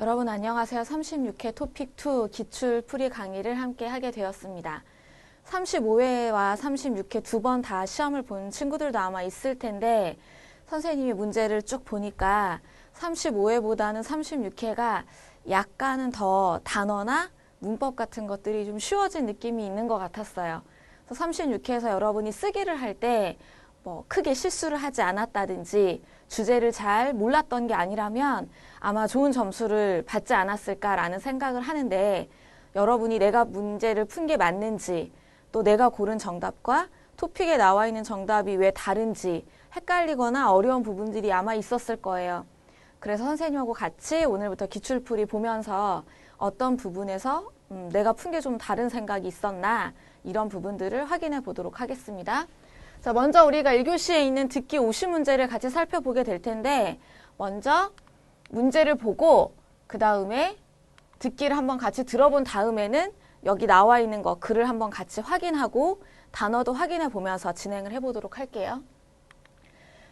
여러분 안녕하세요. 36회 토픽2 기출풀이 강의를 함께 하게 되었습니다. 35회와 36회 두 번 다 시험을 본 친구들도 아마 있을 텐데 선생님이 문제를 쭉 보니까 35회보다는 36회가 약간은 더 단어나 문법 같은 것들이 좀 쉬워진 느낌이 있는 것 같았어요. 그래서 36회에서 여러분이 쓰기를 할 때 크게 실수를 하지 않았다든지 주제를 잘 몰랐던 게 아니라면 아마 좋은 점수를 받지 않았을까라는 생각을 하는데, 여러분이 내가 문제를 푼 게 맞는지, 또 내가 고른 정답과 토픽에 나와 있는 정답이 왜 다른지 헷갈리거나 어려운 부분들이 아마 있었을 거예요. 그래서 선생님하고 같이 오늘부터 기출풀이 보면서 어떤 부분에서 내가 푼 게 좀 다른 생각이 있었나, 이런 부분들을 확인해 보도록 하겠습니다. 자, 먼저 우리가 1교시에 있는 듣기 50문제를 같이 살펴보게 될 텐데, 먼저 문제를 보고 그 다음에 듣기를 한번 같이 들어본 다음에는 여기 나와 있는 거 글을 한번 같이 확인하고 단어도 확인해 보면서 진행을 해보도록 할게요.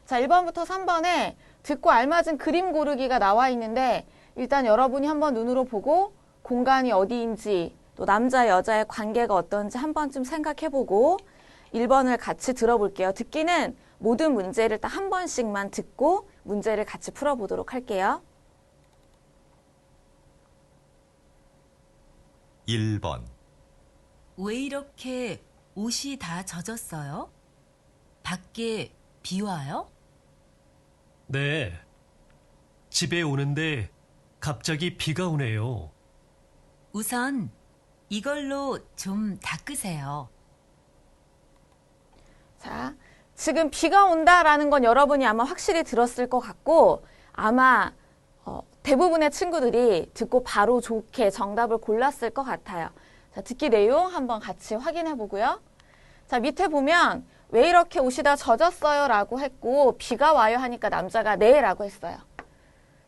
자, 1번부터 3번에 듣고 알맞은 그림 고르기가 나와 있는데, 일단 여러분이 한번 눈으로 보고 공간이 어디인지, 또 남자 여자의 관계가 어떤지 한 번쯤 생각해보고 1번을 같이 들어볼게요. 듣기는 모든 문제를 딱 한 번씩만 듣고 문제를 같이 풀어보도록 할게요. 1번. 왜 이렇게 옷이 다 젖었어요? 밖에 비 와요? 네. 집에 오는데 갑자기 비가 오네요. 우선 이걸로 좀 닦으세요. 자, 지금 비가 온다라는 건 여러분이 아마 확실히 들었을 것 같고, 아마 대부분의 친구들이 듣고 바로 좋게 정답을 골랐을 것 같아요. 자, 듣기 내용 한번 같이 확인해 보고요. 자, 밑에 보면 왜 이렇게 옷이 다 젖었어요 라고 했고, 비가 와요 하니까 남자가 네 라고 했어요.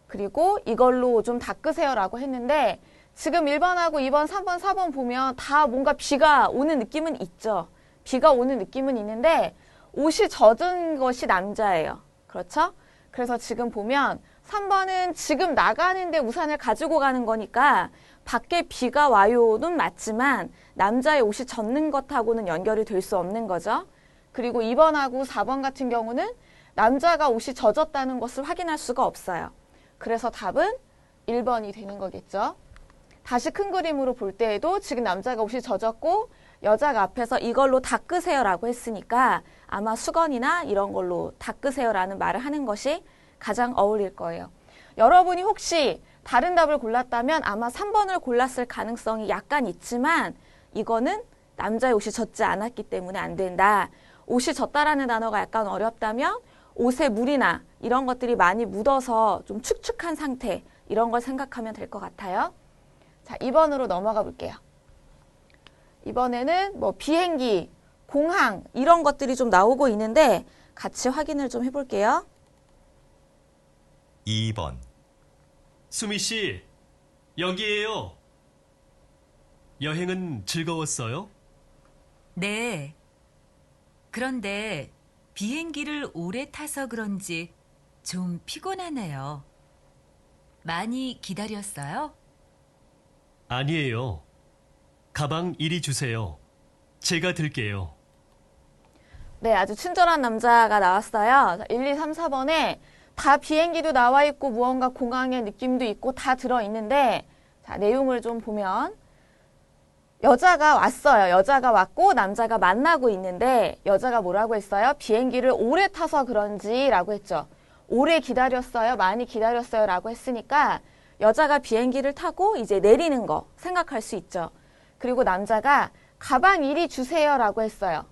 그리고 이걸로 좀 닦으세요 라고 했는데, 지금 1번하고 2번, 3번, 4번 보면 다 뭔가 비가 오는 느낌은 있죠. 비가 오는 느낌은 있는데 옷이 젖은 것이 남자예요. 그렇죠? 그래서 지금 보면 3번은 지금 나가는데 우산을 가지고 가는 거니까 밖에 비가 와요는 맞지만 남자의 옷이 젖는 것하고는 연결이 될 수 없는 거죠. 그리고 2번하고 4번 같은 경우는 남자가 옷이 젖었다는 것을 확인할 수가 없어요. 그래서 답은 1번이 되는 거겠죠. 다시 큰 그림으로 볼 때에도 지금 남자가 옷이 젖었고 여자가 앞에서 이걸로 닦으세요 라고 했으니까 아마 수건이나 이런 걸로 닦으세요 라는 말을 하는 것이 가장 어울릴 거예요. 여러분이 혹시 다른 답을 골랐다면 아마 3번을 골랐을 가능성이 약간 있지만, 이거는 남자의 옷이 젖지 않았기 때문에 안 된다. 옷이 젖다라는 단어가 약간 어렵다면 옷에 물이나 이런 것들이 많이 묻어서 좀 축축한 상태, 이런 걸 생각하면 될 것 같아요. 자, 2번으로 넘어가 볼게요. 이번에는 비행기, 공항 이런 것들이 좀 나오고 있는데 같이 확인을 좀 해볼게요. 2번. 수미 씨, 여기에요. 여행은 즐거웠어요? 네. 그런데 비행기를 오래 타서 그런지 좀 피곤하네요. 많이 기다렸어요? 아니에요. 가방 이리 주세요. 제가 들게요. 네, 아주 친절한 남자가 나왔어요. 자, 1, 2, 3, 4번에 다 비행기도 나와 있고 무언가 공항의 느낌도 있고 다 들어있는데, 자, 내용을 좀 보면 여자가 왔어요. 여자가 왔고 남자가 만나고 있는데 여자가 뭐라고 했어요? 비행기를 오래 타서 그런지 라고 했죠. 오래 기다렸어요? 많이 기다렸어요? 라고 했으니까 여자가 비행기를 타고 이제 내리는 거 생각할 수 있죠. 그리고 남자가 가방 이리 주세요 라고 했어요.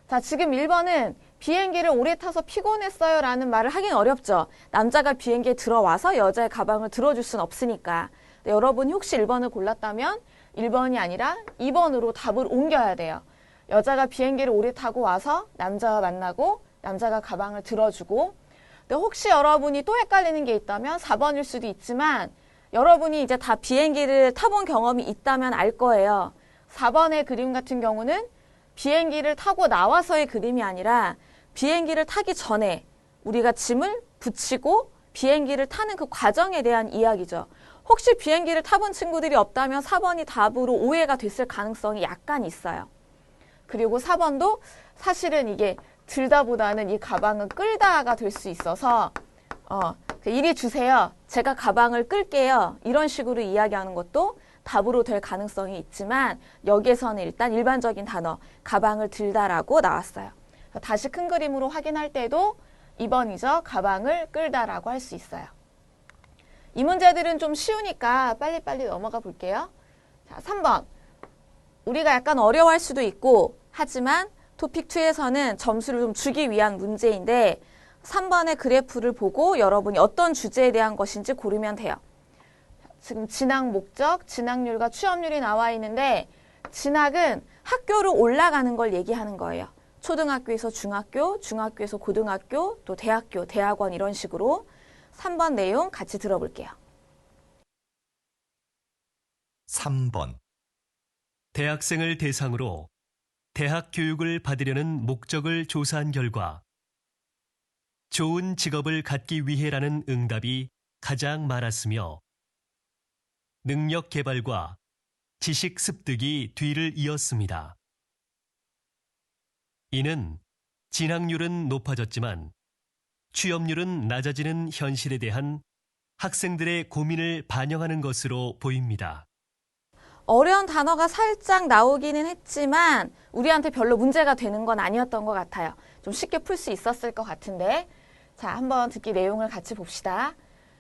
자, 지금 1번은 비행기를 오래 타서 피곤했어요 라는 말을 하긴 어렵죠. 남자가 비행기에 들어와서 여자의 가방을 들어줄 수는 없으니까. 여러분이 혹시 1번을 골랐다면 1번이 아니라 2번으로 답을 옮겨야 돼요. 여자가 비행기를 오래 타고 와서 남자와 만나고 남자가 가방을 들어주고. 근데 혹시 여러분이 또 헷갈리는 게 있다면 4번일 수도 있지만, 여러분이 이제 다 비행기를 타본 경험이 있다면 알 거예요. 4번의 그림 같은 경우는 비행기를 타고 나와서의 그림이 아니라 비행기를 타기 전에 우리가 짐을 붙이고 비행기를 타는 그 과정에 대한 이야기죠. 혹시 비행기를 타본 친구들이 없다면 4번이 답으로 오해가 됐을 가능성이 약간 있어요. 그리고 4번도 사실은 이게 들다보다는 이 가방은 끌다가 될 수 있어서 이리 주세요. 제가 가방을 끌게요. 이런 식으로 이야기하는 것도 답으로 될 가능성이 있지만 여기에서는 일단 일반적인 단어 가방을 들다라고 나왔어요. 다시 큰 그림으로 확인할 때도 2번이죠. 가방을 끌다라고 할 수 있어요. 이 문제들은 좀 쉬우니까 빨리빨리 넘어가 볼게요. 자, 3번. 우리가 약간 어려워할 수도 있고 하지만 토픽 2에서는 점수를 좀 주기 위한 문제인데 3번의 그래프를 보고 여러분이 어떤 주제에 대한 것인지 고르면 돼요. 지금 진학 목적, 진학률과 취업률이 나와 있는데 진학은 학교로 올라가는 걸 얘기하는 거예요. 초등학교에서 중학교, 중학교에서 고등학교, 또 대학교, 대학원 이런 식으로 3번 내용 같이 들어볼게요. 3번. 대학생을 대상으로 대학 교육을 받으려는 목적을 조사한 결과 좋은 직업을 갖기 위해라는 응답이 가장 많았으며 능력 개발과 지식 습득이 뒤를 이었습니다. 이는 진학률은 높아졌지만 취업률은 낮아지는 현실에 대한 학생들의 고민을 반영하는 것으로 보입니다. 어려운 단어가 살짝 나오기는 했지만 우리한테 별로 문제가 되는 건 아니었던 것 같아요. 좀 쉽게 풀 수 있었을 것 같은데 자, 한번 듣기 내용을 같이 봅시다.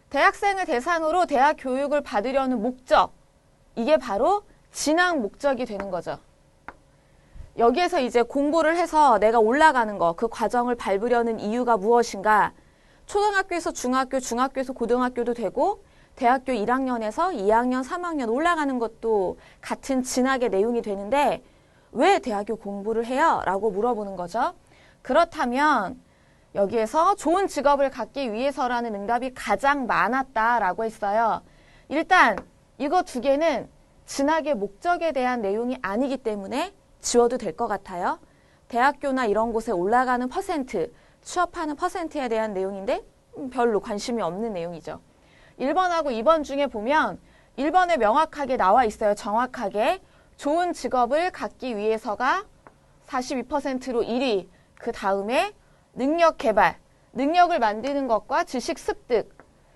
대학생을 대상으로 대학 교육을 받으려는 목적, 이게 바로 진학 목적이 되는 거죠. 여기에서 이제 공부를 해서 내가 올라가는 거, 그 과정을 밟으려는 이유가 무엇인가? 초등학교에서 중학교, 중학교에서 고등학교도 되고 대학교 1학년에서 2학년, 3학년 올라가는 것도 같은 진학의 내용이 되는데 왜 대학교 공부를 해요? 라고 물어보는 거죠. 그렇다면 여기에서 좋은 직업을 갖기 위해서라는 응답이 가장 많았다라고 했어요. 일단 이거 두 개는 진학의 목적에 대한 내용이 아니기 때문에 지워도 될 것 같아요. 대학교나 이런 곳에 올라가는 퍼센트, 취업하는 퍼센트에 대한 내용인데 별로 관심이 없는 내용이죠. 1번하고 2번 중에 보면 1번에 명확하게 나와 있어요. 정확하게. 좋은 직업을 갖기 위해서가 42%로 1위, 그 다음에 능력 개발, 능력을 만드는 것과 지식 습득,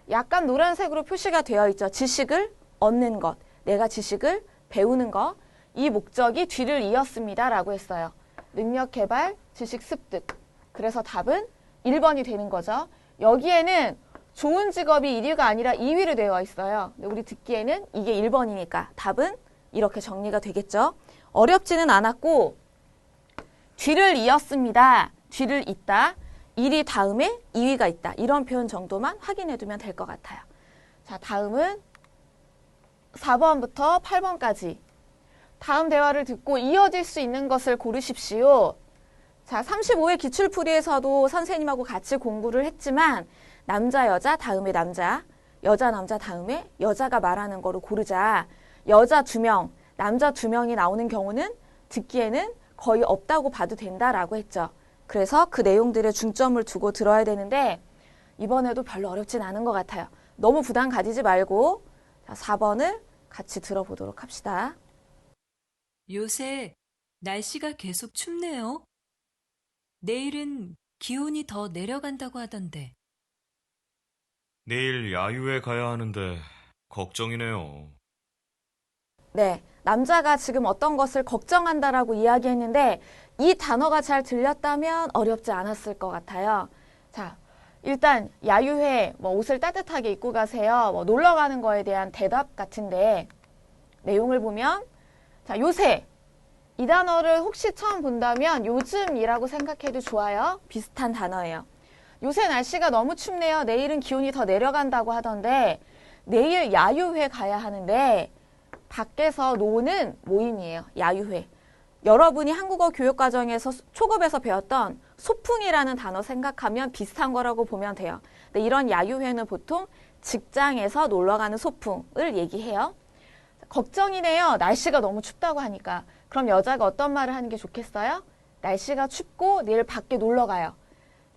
약간 노란색으로 표시가 되어 있죠. 지식을 얻는 것, 내가 지식을 배우는 것, 이 목적이 뒤를 이었습니다. 라고 했어요. 능력 개발, 지식 습득. 그래서 답은 1번이 되는 거죠. 여기에는 좋은 직업이 1위가 아니라 2위로 되어 있어요. 근데 우리 듣기에는 이게 1번이니까 답은 이렇게 정리가 되겠죠. 어렵지는 않았고 뒤를 이었습니다. 뒤를 잇다. 1위 다음에 2위가 있다. 이런 표현 정도만 확인해 두면 될 것 같아요. 자, 다음은 4번부터 8번까지. 다음 대화를 듣고 이어질 수 있는 것을 고르십시오. 자, 35회 기출풀이에서도 선생님하고 같이 공부를 했지만 남자, 여자, 다음에 남자, 여자, 남자, 다음에 여자가 말하는 거로 고르자. 여자 2명, 남자 2명이 나오는 경우는 듣기에는 거의 없다고 봐도 된다라고 했죠. 그래서 그 내용들에 중점을 두고 들어야 되는데 이번에도 별로 어렵진 않은 것 같아요. 너무 부담 가지지 말고 자, 4번을 같이 들어보도록 합시다. 요새 날씨가 계속 춥네요. 내일은 기온이 더 내려간다고 하던데. 내일 야유회 가야 하는데 걱정이네요. 네, 남자가 지금 어떤 것을 걱정한다라고 이야기했는데 이 단어가 잘 들렸다면 어렵지 않았을 것 같아요. 자, 일단 야유회 옷을 따뜻하게 입고 가세요. 놀러 가는 거에 대한 대답 같은데 내용을 보면 자, 요새 이 단어를 혹시 처음 본다면 요즘이라고 생각해도 좋아요. 비슷한 단어예요. 요새 날씨가 너무 춥네요. 내일은 기온이 더 내려간다고 하던데 내일 야유회 가야 하는데 밖에서 노는 모임이에요. 야유회. 여러분이 한국어 교육과정에서 초급에서 배웠던 소풍이라는 단어 생각하면 비슷한 거라고 보면 돼요. 근데 이런 야유회는 보통 직장에서 놀러가는 소풍을 얘기해요. 걱정이네요. 날씨가 너무 춥다고 하니까. 그럼 여자가 어떤 말을 하는 게 좋겠어요? 날씨가 춥고 내일 밖에 놀러 가요.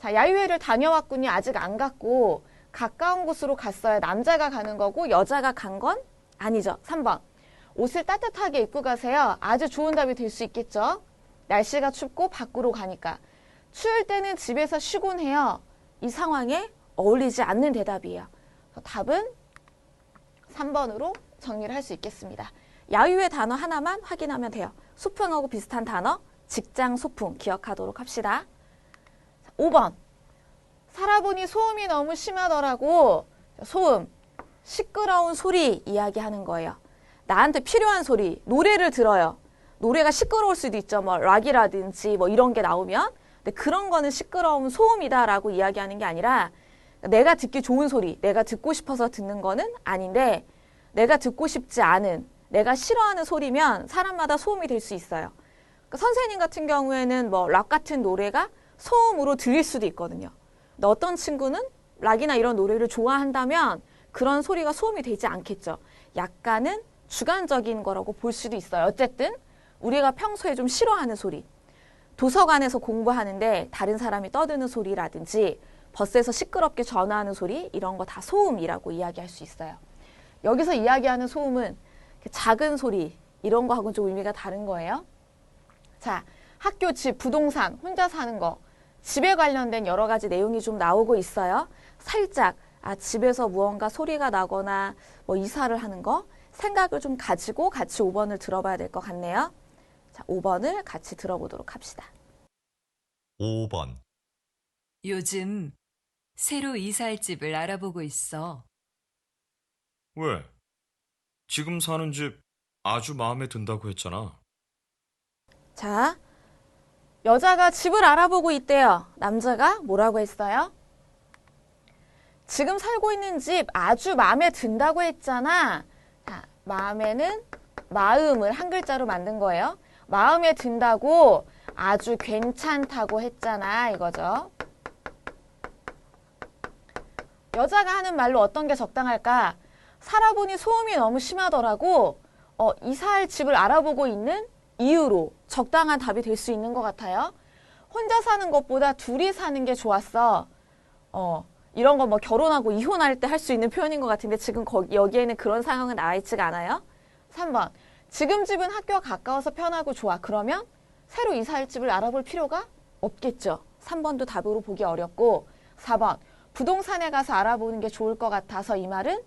자, 야유회를 다녀왔군요. 아직 안 갔고 가까운 곳으로 갔어요. 남자가 가는 거고 여자가 간 건 아니죠. 3번. 옷을 따뜻하게 입고 가세요. 아주 좋은 답이 될 수 있겠죠. 날씨가 춥고 밖으로 가니까. 추울 때는 집에서 쉬곤 해요. 이 상황에 어울리지 않는 대답이에요. 답은 3번으로 정리를 할 수 있겠습니다. 야유의 단어 하나만 확인하면 돼요. 소풍하고 비슷한 단어, 직장 소풍 기억하도록 합시다. 5번. 살아보니 소음이 너무 심하더라고. 소음, 시끄러운 소리 이야기하는 거예요. 나한테 필요한 소리, 노래를 들어요. 노래가 시끄러울 수도 있죠. 뭐 락이라든지 뭐 이런 게 나오면. 근데 그런 거는 시끄러운 소음이다라고 이야기하는 게 아니라 내가 듣기 좋은 소리, 내가 듣고 싶어서 듣는 거는 아닌데 내가 듣고 싶지 않은, 내가 싫어하는 소리면 사람마다 소음이 될 수 있어요. 그러니까 선생님 같은 경우에는 뭐 락 같은 노래가 소음으로 들릴 수도 있거든요. 근데 어떤 친구는 락이나 이런 노래를 좋아한다면 그런 소리가 소음이 되지 않겠죠. 약간은 주관적인 거라고 볼 수도 있어요. 어쨌든 우리가 평소에 좀 싫어하는 소리, 도서관에서 공부하는데 다른 사람이 떠드는 소리라든지 버스에서 시끄럽게 전화하는 소리, 이런 거 다 소음이라고 이야기할 수 있어요. 여기서 이야기하는 소음은 작은 소리, 이런 거하고는 좀 의미가 다른 거예요. 자, 학교, 집, 부동산, 혼자 사는 거, 집에 관련된 여러 가지 내용이 좀 나오고 있어요. 살짝 집에서 무언가 소리가 나거나 뭐 이사를 하는 거, 생각을 좀 가지고 같이 5번을 들어봐야 될 것 같네요. 자, 5번을 같이 들어보도록 합시다. 5번. 요즘 새로 이사할 집을 알아보고 있어. 왜? 지금 사는 집 아주 마음에 든다고 했잖아. 자, 여자가 집을 알아보고 있대요. 남자가 뭐라고 했어요? 지금 살고 있는 집 아주 마음에 든다고 했잖아. 자, 마음에는 마음을 한 글자로 만든 거예요. 마음에 든다고 아주 괜찮다고 했잖아 이거죠. 여자가 하는 말로 어떤 게 적당할까? 살아보니 소음이 너무 심하더라고. 이사할 집을 알아보고 있는 이유로 적당한 답이 될 수 있는 것 같아요. 혼자 사는 것보다 둘이 사는 게 좋았어. 이런 거 뭐 결혼하고 이혼할 때 할 수 있는 표현인 것 같은데 지금 여기에는 그런 상황은 나와 있지가 않아요. 3번. 지금 집은 학교가 가까워서 편하고 좋아. 그러면 새로 이사할 집을 알아볼 필요가 없겠죠. 3번도 답으로 보기 어렵고 4번. 부동산에 가서 알아보는 게 좋을 것 같아서 이 말은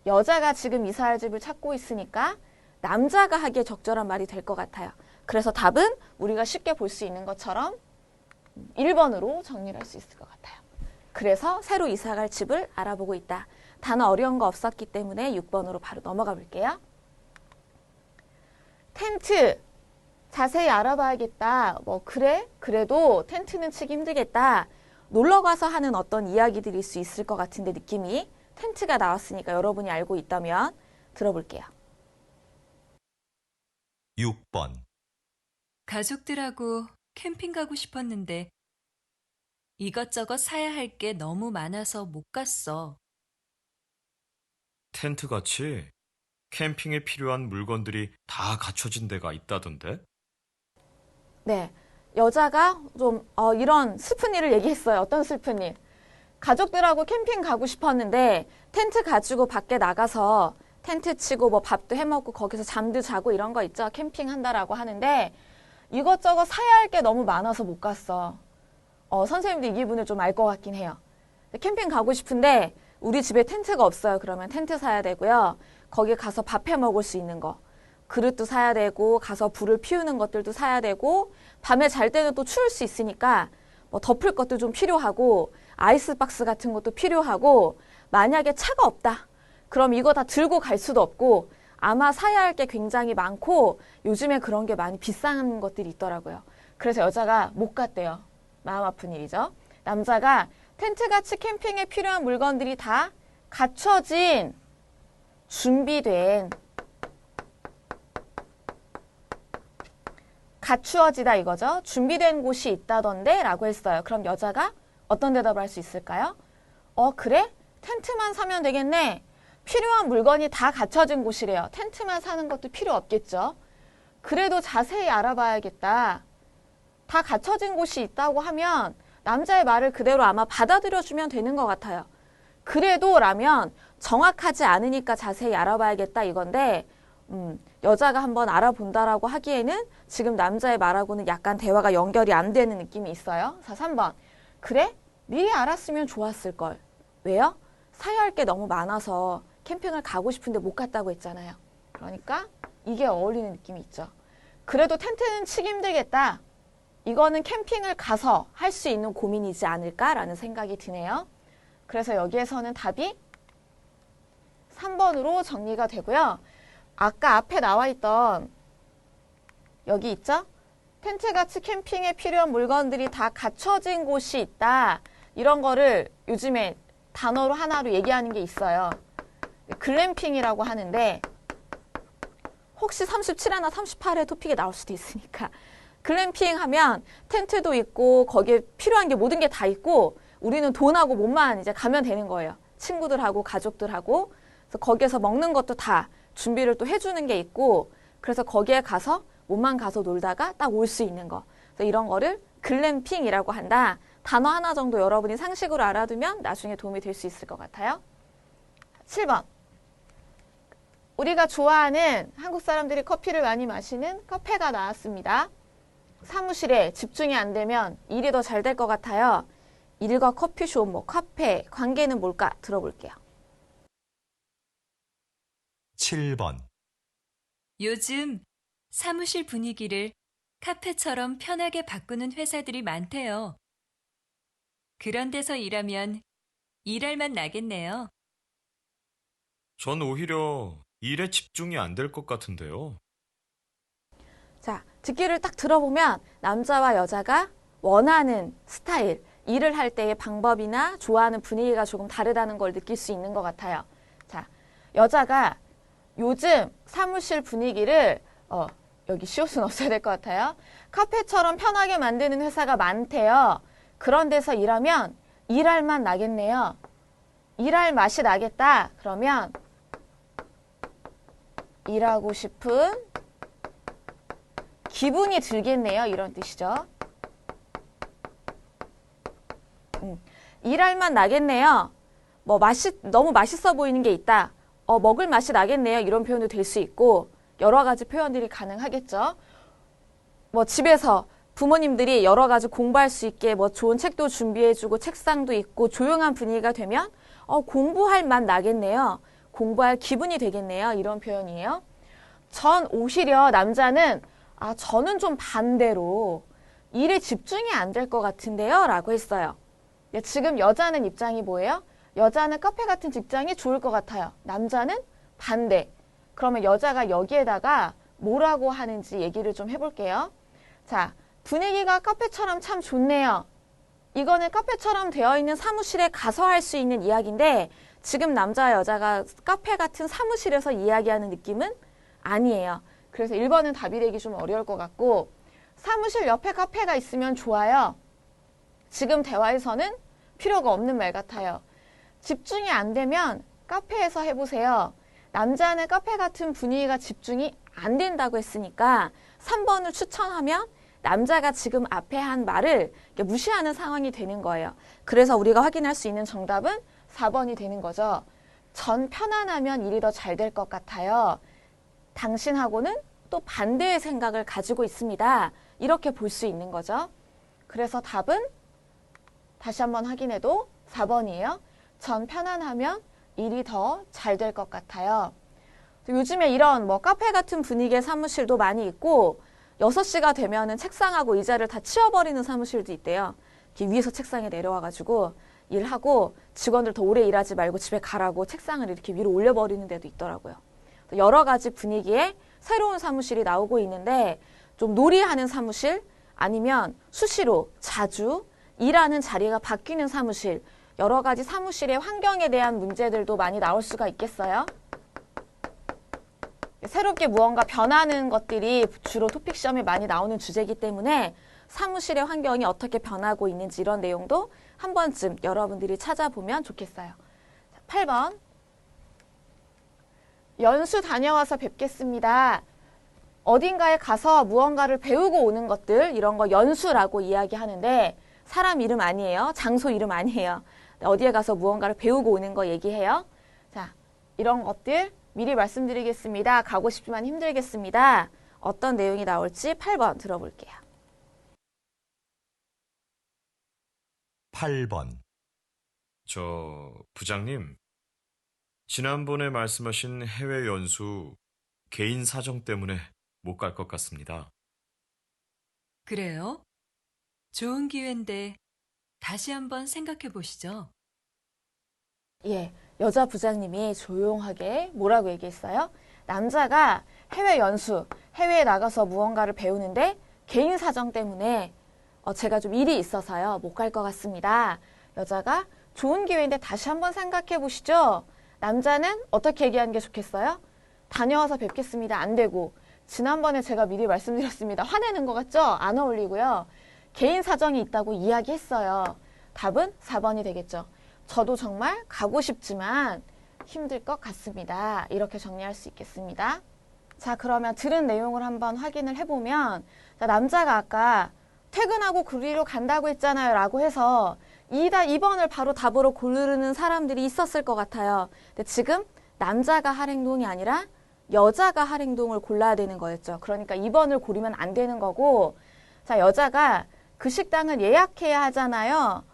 여자가 지금 이사할 집을 찾고 있으니까 남자가 하기에 적절한 말이 될 것 같아요. 그래서 답은 우리가 쉽게 볼 수 있는 것처럼 1번으로 정리를 할 수 있을 것 같아요. 그래서 새로 이사갈 집을 알아보고 있다. 단어 어려운 거 없었기 때문에 6번으로 바로 넘어가 볼게요. 텐트 자세히 알아봐야겠다. 뭐 그래? 그래도 텐트는 치기 힘들겠다. 놀러 가서 하는 어떤 이야기들일 수 있을 것 같은데 느낌이 텐트가 나왔으니까 여러분이 알고 있다면 들어볼게요. 6번. 가족들하고 캠핑 가고 싶었는데 이것저것 사야 할 게 너무 많아서 못 갔어. 텐트 같이 캠핑에 필요한 물건들이 다 갖춰진 데가 있다던데? 네, 여자가 좀 이런 슬픈 일을 얘기했어요. 어떤 슬픈 일? 가족들하고 캠핑 가고 싶었는데 텐트 가지고 밖에 나가서 텐트 치고 뭐 밥도 해먹고 거기서 잠도 자고 이런 거 있죠. 캠핑한다라고 하는데 이것저것 사야 할 게 너무 많아서 못 갔어. 선생님도 이 기분을 좀 알 것 같긴 해요. 캠핑 가고 싶은데 우리 집에 텐트가 없어요. 그러면 텐트 사야 되고요. 거기 가서 밥 해 먹을 수 있는 거. 그릇도 사야 되고 가서 불을 피우는 것들도 사야 되고 밤에 잘 때는 또 추울 수 있으니까 뭐 덮을 것도 좀 필요하고 아이스박스 같은 것도 필요하고 만약에 차가 없다. 그럼 이거 다 들고 갈 수도 없고 아마 사야 할 게 굉장히 많고 요즘에 그런 게 많이 비싼 것들이 있더라고요. 그래서 여자가 못 갔대요. 마음 아픈 일이죠. 남자가 텐트같이 캠핑에 필요한 물건들이 다 갖춰진, 준비된, 갖추어지다 이거죠. 준비된 곳이 있다던데 라고 했어요. 그럼 여자가 어떤 대답을 할 수 있을까요? 그래? 텐트만 사면 되겠네. 필요한 물건이 다 갖춰진 곳이래요. 텐트만 사는 것도 필요 없겠죠. 그래도 자세히 알아봐야겠다. 다 갖춰진 곳이 있다고 하면 남자의 말을 그대로 아마 받아들여주면 되는 것 같아요. 그래도 라면 정확하지 않으니까 자세히 알아봐야겠다 이건데 여자가 한번 알아본다라고 하기에는 지금 남자의 말하고는 약간 대화가 연결이 안 되는 느낌이 있어요. 자, 3번. 그래? 미리 알았으면 좋았을 걸. 왜요? 사야 할 게 너무 많아서 캠핑을 가고 싶은데 못 갔다고 했잖아요. 그러니까 이게 어울리는 느낌이 있죠. 그래도 텐트는 치기 힘들겠다. 이거는 캠핑을 가서 할 수 있는 고민이지 않을까라는 생각이 드네요. 그래서 여기에서는 답이 3번으로 정리가 되고요. 아까 앞에 나와 있던 여기 있죠? 텐트같이 캠핑에 필요한 물건들이 다 갖춰진 곳이 있다. 이런 거를 요즘에 단어로 하나로 얘기하는 게 있어요. 글램핑이라고 하는데 혹시 37회나 38회 토픽에 나올 수도 있으니까 글램핑 하면 텐트도 있고 거기에 필요한 게 모든 게 다 있고 우리는 돈하고 몸만 이제 가면 되는 거예요. 친구들하고 가족들하고. 그래서 거기에서 먹는 것도 다 준비를 또 해주는 게 있고 그래서 거기에 가서 몸만 가서 놀다가 딱 올 수 있는 거. 그래서 이런 거를 글램핑이라고 한다. 단어 하나 정도 여러분이 상식으로 알아두면 나중에 도움이 될 수 있을 것 같아요. 7번. 우리가 좋아하는 한국 사람들이 커피를 많이 마시는 카페가 나왔습니다. 사무실에 집중이 안 되면 일이 더 잘 될 것 같아요. 일과 커피숍, 카페, 관계는 뭘까? 들어볼게요. 7번. 요즘 사무실 분위기를 카페처럼 편하게 바꾸는 회사들이 많대요. 그런 데서 일하면 일할 맛 나겠네요. 전 오히려 일에 집중이 안 될 것 같은데요. 자, 듣기를 딱 들어보면 남자와 여자가 원하는 스타일, 일을 할 때의 방법이나 좋아하는 분위기가 조금 다르다는 걸 느낄 수 있는 것 같아요. 자, 여자가 요즘 사무실 분위기를 여기 시옷은 없어야 될 것 같아요. 카페처럼 편하게 만드는 회사가 많대요. 그런 데서 일하면 일할 맛 나겠네요. 일할 맛이 나겠다. 그러면 일하고 싶은 기분이 들겠네요. 이런 뜻이죠. 일할 맛 나겠네요. 너무 맛있어 보이는 게 있다. 먹을 맛이 나겠네요. 이런 표현도 될 수 있고 여러 가지 표현들이 가능하겠죠. 집에서 부모님들이 여러 가지 공부할 수 있게 좋은 책도 준비해주고 책상도 있고 조용한 분위기가 되면 공부할 맛 나겠네요. 공부할 기분이 되겠네요. 이런 표현이에요. 전 오히려 남자는 저는 좀 반대로 일에 집중이 안 될 것 같은데요. 라고 했어요. 지금 여자는 입장이 뭐예요? 여자는 카페 같은 직장이 좋을 것 같아요. 남자는 반대. 그러면 여자가 여기에다가 뭐라고 하는지 얘기를 좀 해볼게요. 자, 분위기가 카페처럼 참 좋네요. 이거는 카페처럼 되어 있는 사무실에 가서 할 수 있는 이야기인데 지금 남자와 여자가 카페 같은 사무실에서 이야기하는 느낌은 아니에요. 그래서 1번은 답이 되기 좀 어려울 것 같고 사무실 옆에 카페가 있으면 좋아요. 지금 대화에서는 필요가 없는 말 같아요. 집중이 안 되면 카페에서 해보세요. 남자는 카페 같은 분위기가 집중이 안 된다고 했으니까 3번을 추천하면 남자가 지금 앞에 한 말을 무시하는 상황이 되는 거예요. 그래서 우리가 확인할 수 있는 정답은 4번이 되는 거죠. 전 편안하면 일이 더 잘 될 것 같아요. 당신하고는 또 반대의 생각을 가지고 있습니다. 이렇게 볼 수 있는 거죠. 그래서 답은 다시 한번 확인해도 4번이에요. 전 편안하면 일이 더 잘 될 것 같아요. 요즘에 이런 카페 같은 분위기의 사무실도 많이 있고 6시가 되면은 책상하고 의자를 다 치워버리는 사무실도 있대요. 이렇게 위에서 책상에 내려와가지고 일하고 직원들 더 오래 일하지 말고 집에 가라고 책상을 이렇게 위로 올려버리는 데도 있더라고요. 여러 가지 분위기의 새로운 사무실이 나오고 있는데 좀 놀이하는 사무실 아니면 수시로 자주 일하는 자리가 바뀌는 사무실 여러 가지 사무실의 환경에 대한 문제들도 많이 나올 수가 있겠어요. 새롭게 무언가 변하는 것들이 주로 토픽 시험에 많이 나오는 주제이기 때문에 사무실의 환경이 어떻게 변하고 있는지 이런 내용도 한 번쯤 여러분들이 찾아보면 좋겠어요. 8번. 연수 다녀와서 뵙겠습니다. 어딘가에 가서 무언가를 배우고 오는 것들 이런 거 연수라고 이야기하는데 사람 이름 아니에요. 장소 이름 아니에요. 어디에 가서 무언가를 배우고 오는 거 얘기해요. 자, 이런 것들 미리 말씀드리겠습니다. 가고 싶지만 힘들겠습니다. 어떤 내용이 나올지 8번 들어볼게요. 8번. 부장님. 지난번에 말씀하신 해외 연수 개인 사정 때문에 못 갈 것 같습니다. 그래요? 좋은 기회인데 다시 한번 생각해 보시죠. 예, 여자 부장님이 조용하게 뭐라고 얘기했어요? 남자가 해외 연수, 해외에 나가서 무언가를 배우는데 개인 사정 때문에 제가 좀 일이 있어서요. 못 갈 것 같습니다. 여자가 좋은 기회인데 다시 한번 생각해 보시죠. 남자는 어떻게 얘기하는 게 좋겠어요? 다녀와서 뵙겠습니다. 안 되고 지난번에 제가 미리 말씀드렸습니다. 화내는 것 같죠? 안 어울리고요. 개인 사정이 있다고 이야기했어요. 답은 4번이 되겠죠. 저도 정말 가고 싶지만 힘들 것 같습니다. 이렇게 정리할 수 있겠습니다. 자, 그러면 들은 내용을 한번 확인을 해보면 자, 남자가 아까 퇴근하고 그리로 간다고 했잖아요. 라고 해서 2번을 바로 답으로 고르는 사람들이 있었을 것 같아요. 근데 지금 남자가 할 행동이 아니라 여자가 할 행동을 골라야 되는 거였죠. 그러니까 2번을 고르면 안 되는 거고 자, 여자가 그 식당을 예약해야 하잖아요.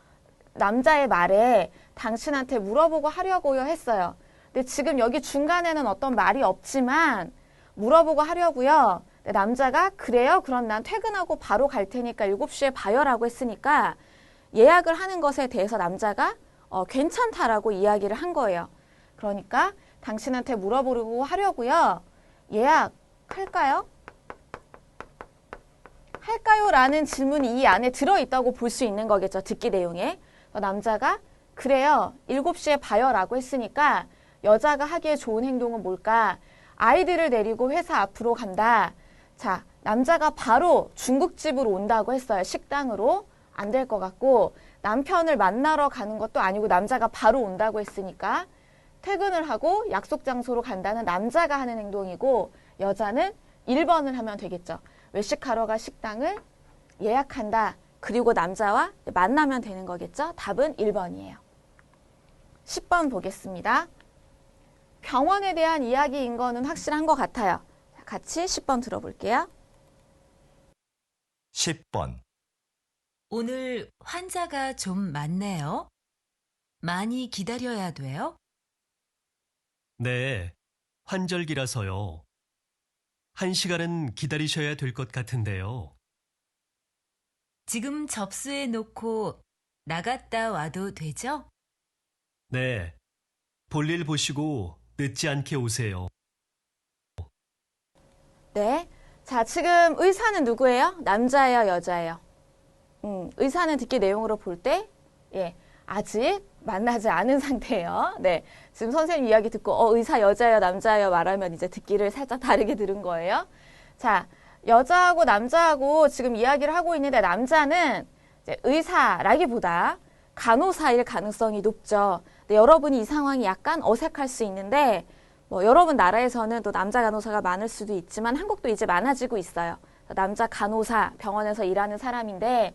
남자의 말에 당신한테 물어보고 하려고요 했어요. 근데 지금 여기 중간에는 어떤 말이 없지만 물어보고 하려고요. 근데 남자가 그래요? 그럼 난 퇴근하고 바로 갈 테니까 7시에 봐요 라고 했으니까 예약을 하는 것에 대해서 남자가 괜찮다라고 이야기를 한 거예요. 그러니까 당신한테 물어보려고 하려고요. 예약할까요? 할까요? 라는 질문이 이 안에 들어있다고 볼 수 있는 거겠죠. 듣기 내용에. 남자가 그래요. 7시에 봐요 라고 했으니까 여자가 하기에 좋은 행동은 뭘까? 아이들을 데리고 회사 앞으로 간다. 자, 남자가 바로 중국집으로 온다고 했어요. 식당으로. 안 될 것 같고 남편을 만나러 가는 것도 아니고 남자가 바로 온다고 했으니까 퇴근을 하고 약속 장소로 간다는 남자가 하는 행동이고 여자는 1번을 하면 되겠죠. 외식하러 가 식당을 예약한다. 그리고 남자와 만나면 되는 거겠죠. 답은 1번이에요. 10번 보겠습니다. 병원에 대한 이야기인 거는 확실한 것 같아요. 같이 10번 들어볼게요. 10번. 오늘 환자가 좀 많네요. 많이 기다려야 돼요? 네, 환절기라서요. 1시간은 기다리셔야 될 것 같은데요. 지금 접수해 놓고 나갔다 와도 되죠? 네, 볼일 보시고 늦지 않게 오세요. 네. 자, 지금 의사는 누구예요? 남자예요, 여자예요? 의사는 듣기 내용으로 볼 때, 예, 아직 만나지 않은 상태예요. 네. 지금 선생님 이야기 듣고, 의사 여자예요, 남자예요 말하면 이제 듣기를 살짝 다르게 들은 거예요. 자, 여자하고 남자하고 지금 이야기를 하고 있는데 남자는 이제 의사라기보다 간호사일 가능성이 높죠. 근데 여러분이 이 상황이 약간 어색할 수 있는데, 여러분 나라에서는 또 남자 간호사가 많을 수도 있지만 한국도 이제 많아지고 있어요. 남자 간호사, 병원에서 일하는 사람인데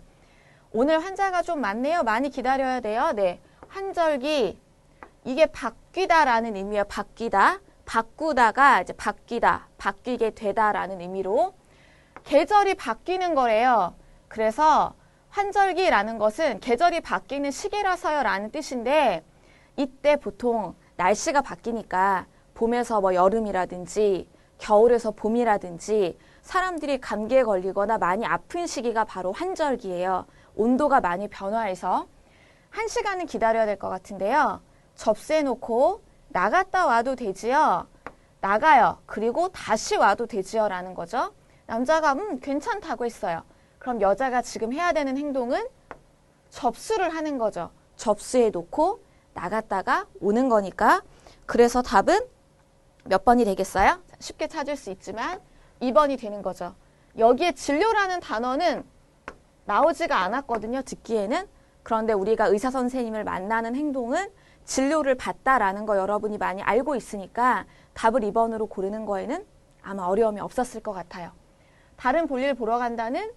오늘 환자가 좀 많네요. 많이 기다려야 돼요. 네, 환절기 이게 바뀌다라는 의미예요. 바뀌다, 바꾸다가 이제 바뀌다, 바뀌게 되다라는 의미로 계절이 바뀌는 거래요. 그래서 환절기라는 것은 계절이 바뀌는 시기라서요 라는 뜻인데 이때 보통 날씨가 바뀌니까 봄에서 여름이라든지 겨울에서 봄이라든지 사람들이 감기에 걸리거나 많이 아픈 시기가 바로 환절기예요. 온도가 많이 변화해서 1시간은 기다려야 될 것 같은데요. 접수해놓고 나갔다 와도 되지요. 나가요. 그리고 다시 와도 되지요. 라는 거죠. 남자가 괜찮다고 했어요. 그럼 여자가 지금 해야 되는 행동은 접수를 하는 거죠. 접수해놓고 나갔다가 오는 거니까. 그래서 답은 몇 번이 되겠어요? 쉽게 찾을 수 있지만 2번이 되는 거죠. 여기에 진료라는 단어는 나오지가 않았거든요. 듣기에는. 그런데 우리가 의사 선생님을 만나는 행동은 진료를 받다라는 거 여러분이 많이 알고 있으니까 답을 2번으로 고르는 거에는 아마 어려움이 없었을 것 같아요. 다른 볼일 보러 간다는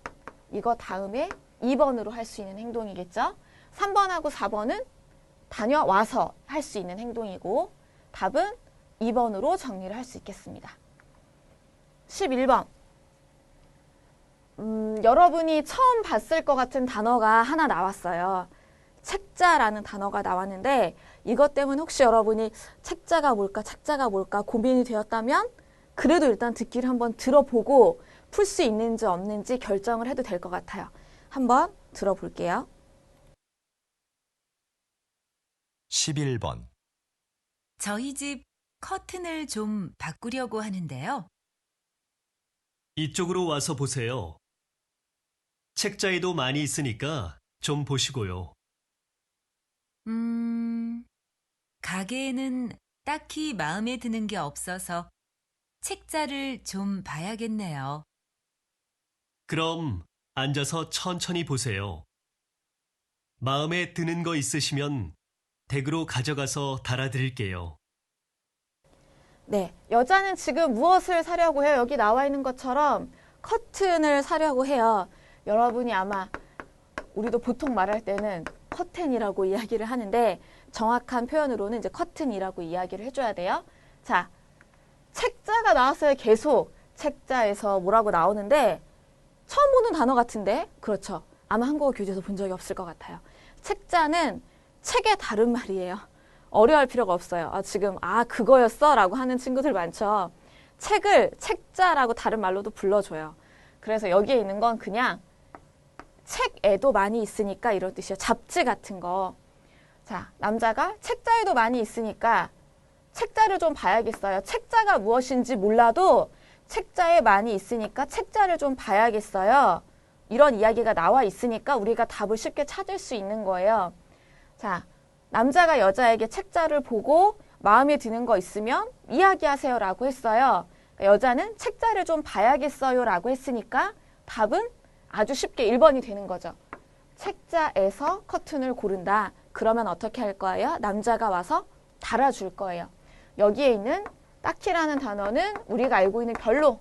이거 다음에 2번으로 할 수 있는 행동이겠죠. 3번하고 4번은 다녀와서 할 수 있는 행동이고 답은 2번으로 정리를 할 수 있겠습니다. 11번. 여러분이 처음 봤을 것 같은 단어가 하나 나왔어요. 책자라는 단어가 나왔는데 이것 때문에 혹시 여러분이 책자가 뭘까 고민이 되었다면 그래도 일단 듣기를 한번 들어보고 풀 수 있는지 없는지 결정을 해도 될 것 같아요. 한번 들어볼게요. 11번. 저희 집 커튼을 좀 바꾸려고 하는데요. 이쪽으로 와서 보세요. 책자에도 많이 있으니까 좀 보시고요. 가게에는 딱히 마음에 드는 게 없어서 책자를 좀 봐야겠네요. 그럼 앉아서 천천히 보세요. 마음에 드는 거 있으시면 댁으로 가져가서 달아드릴게요. 네, 여자는 지금 무엇을 사려고 해요? 여기 나와 있는 것처럼 커튼을 사려고 해요. 여러분이 아마 우리도 보통 말할 때는 커튼이라고 이야기를 하는데 정확한 표현으로는 이제 커튼이라고 이야기를 해줘야 돼요. 자, 책자가 나왔어요. 계속 책자에서 뭐라고 나오는데 처음 보는 단어 같은데 그렇죠. 아마 한국어 교재에서 본 적이 없을 것 같아요. 책자는 책의 다른 말이에요. 어려워할 필요가 없어요. 지금 그거였어? 라고 하는 친구들 많죠. 책을 책자라고 다른 말로도 불러줘요. 그래서 여기에 있는 건 그냥 책에도 많이 있으니까 이런 뜻이에요. 잡지 같은 거. 자, 남자가 책자에도 많이 있으니까 책자를 좀 봐야겠어요. 책자가 무엇인지 몰라도 책자에 많이 있으니까 책자를 좀 봐야겠어요. 이런 이야기가 나와 있으니까 우리가 답을 쉽게 찾을 수 있는 거예요. 자, 남자가 여자에게 책자를 보고 마음에 드는 거 있으면 이야기하세요 라고 했어요. 여자는 책자를 좀 봐야겠어요 라고 했으니까 답은 아주 쉽게 1번이 되는 거죠. 책자에서 커튼을 고른다. 그러면 어떻게 할 거예요? 남자가 와서 달아줄 거예요. 여기에 있는 딱히라는 단어는 우리가 알고 있는 별로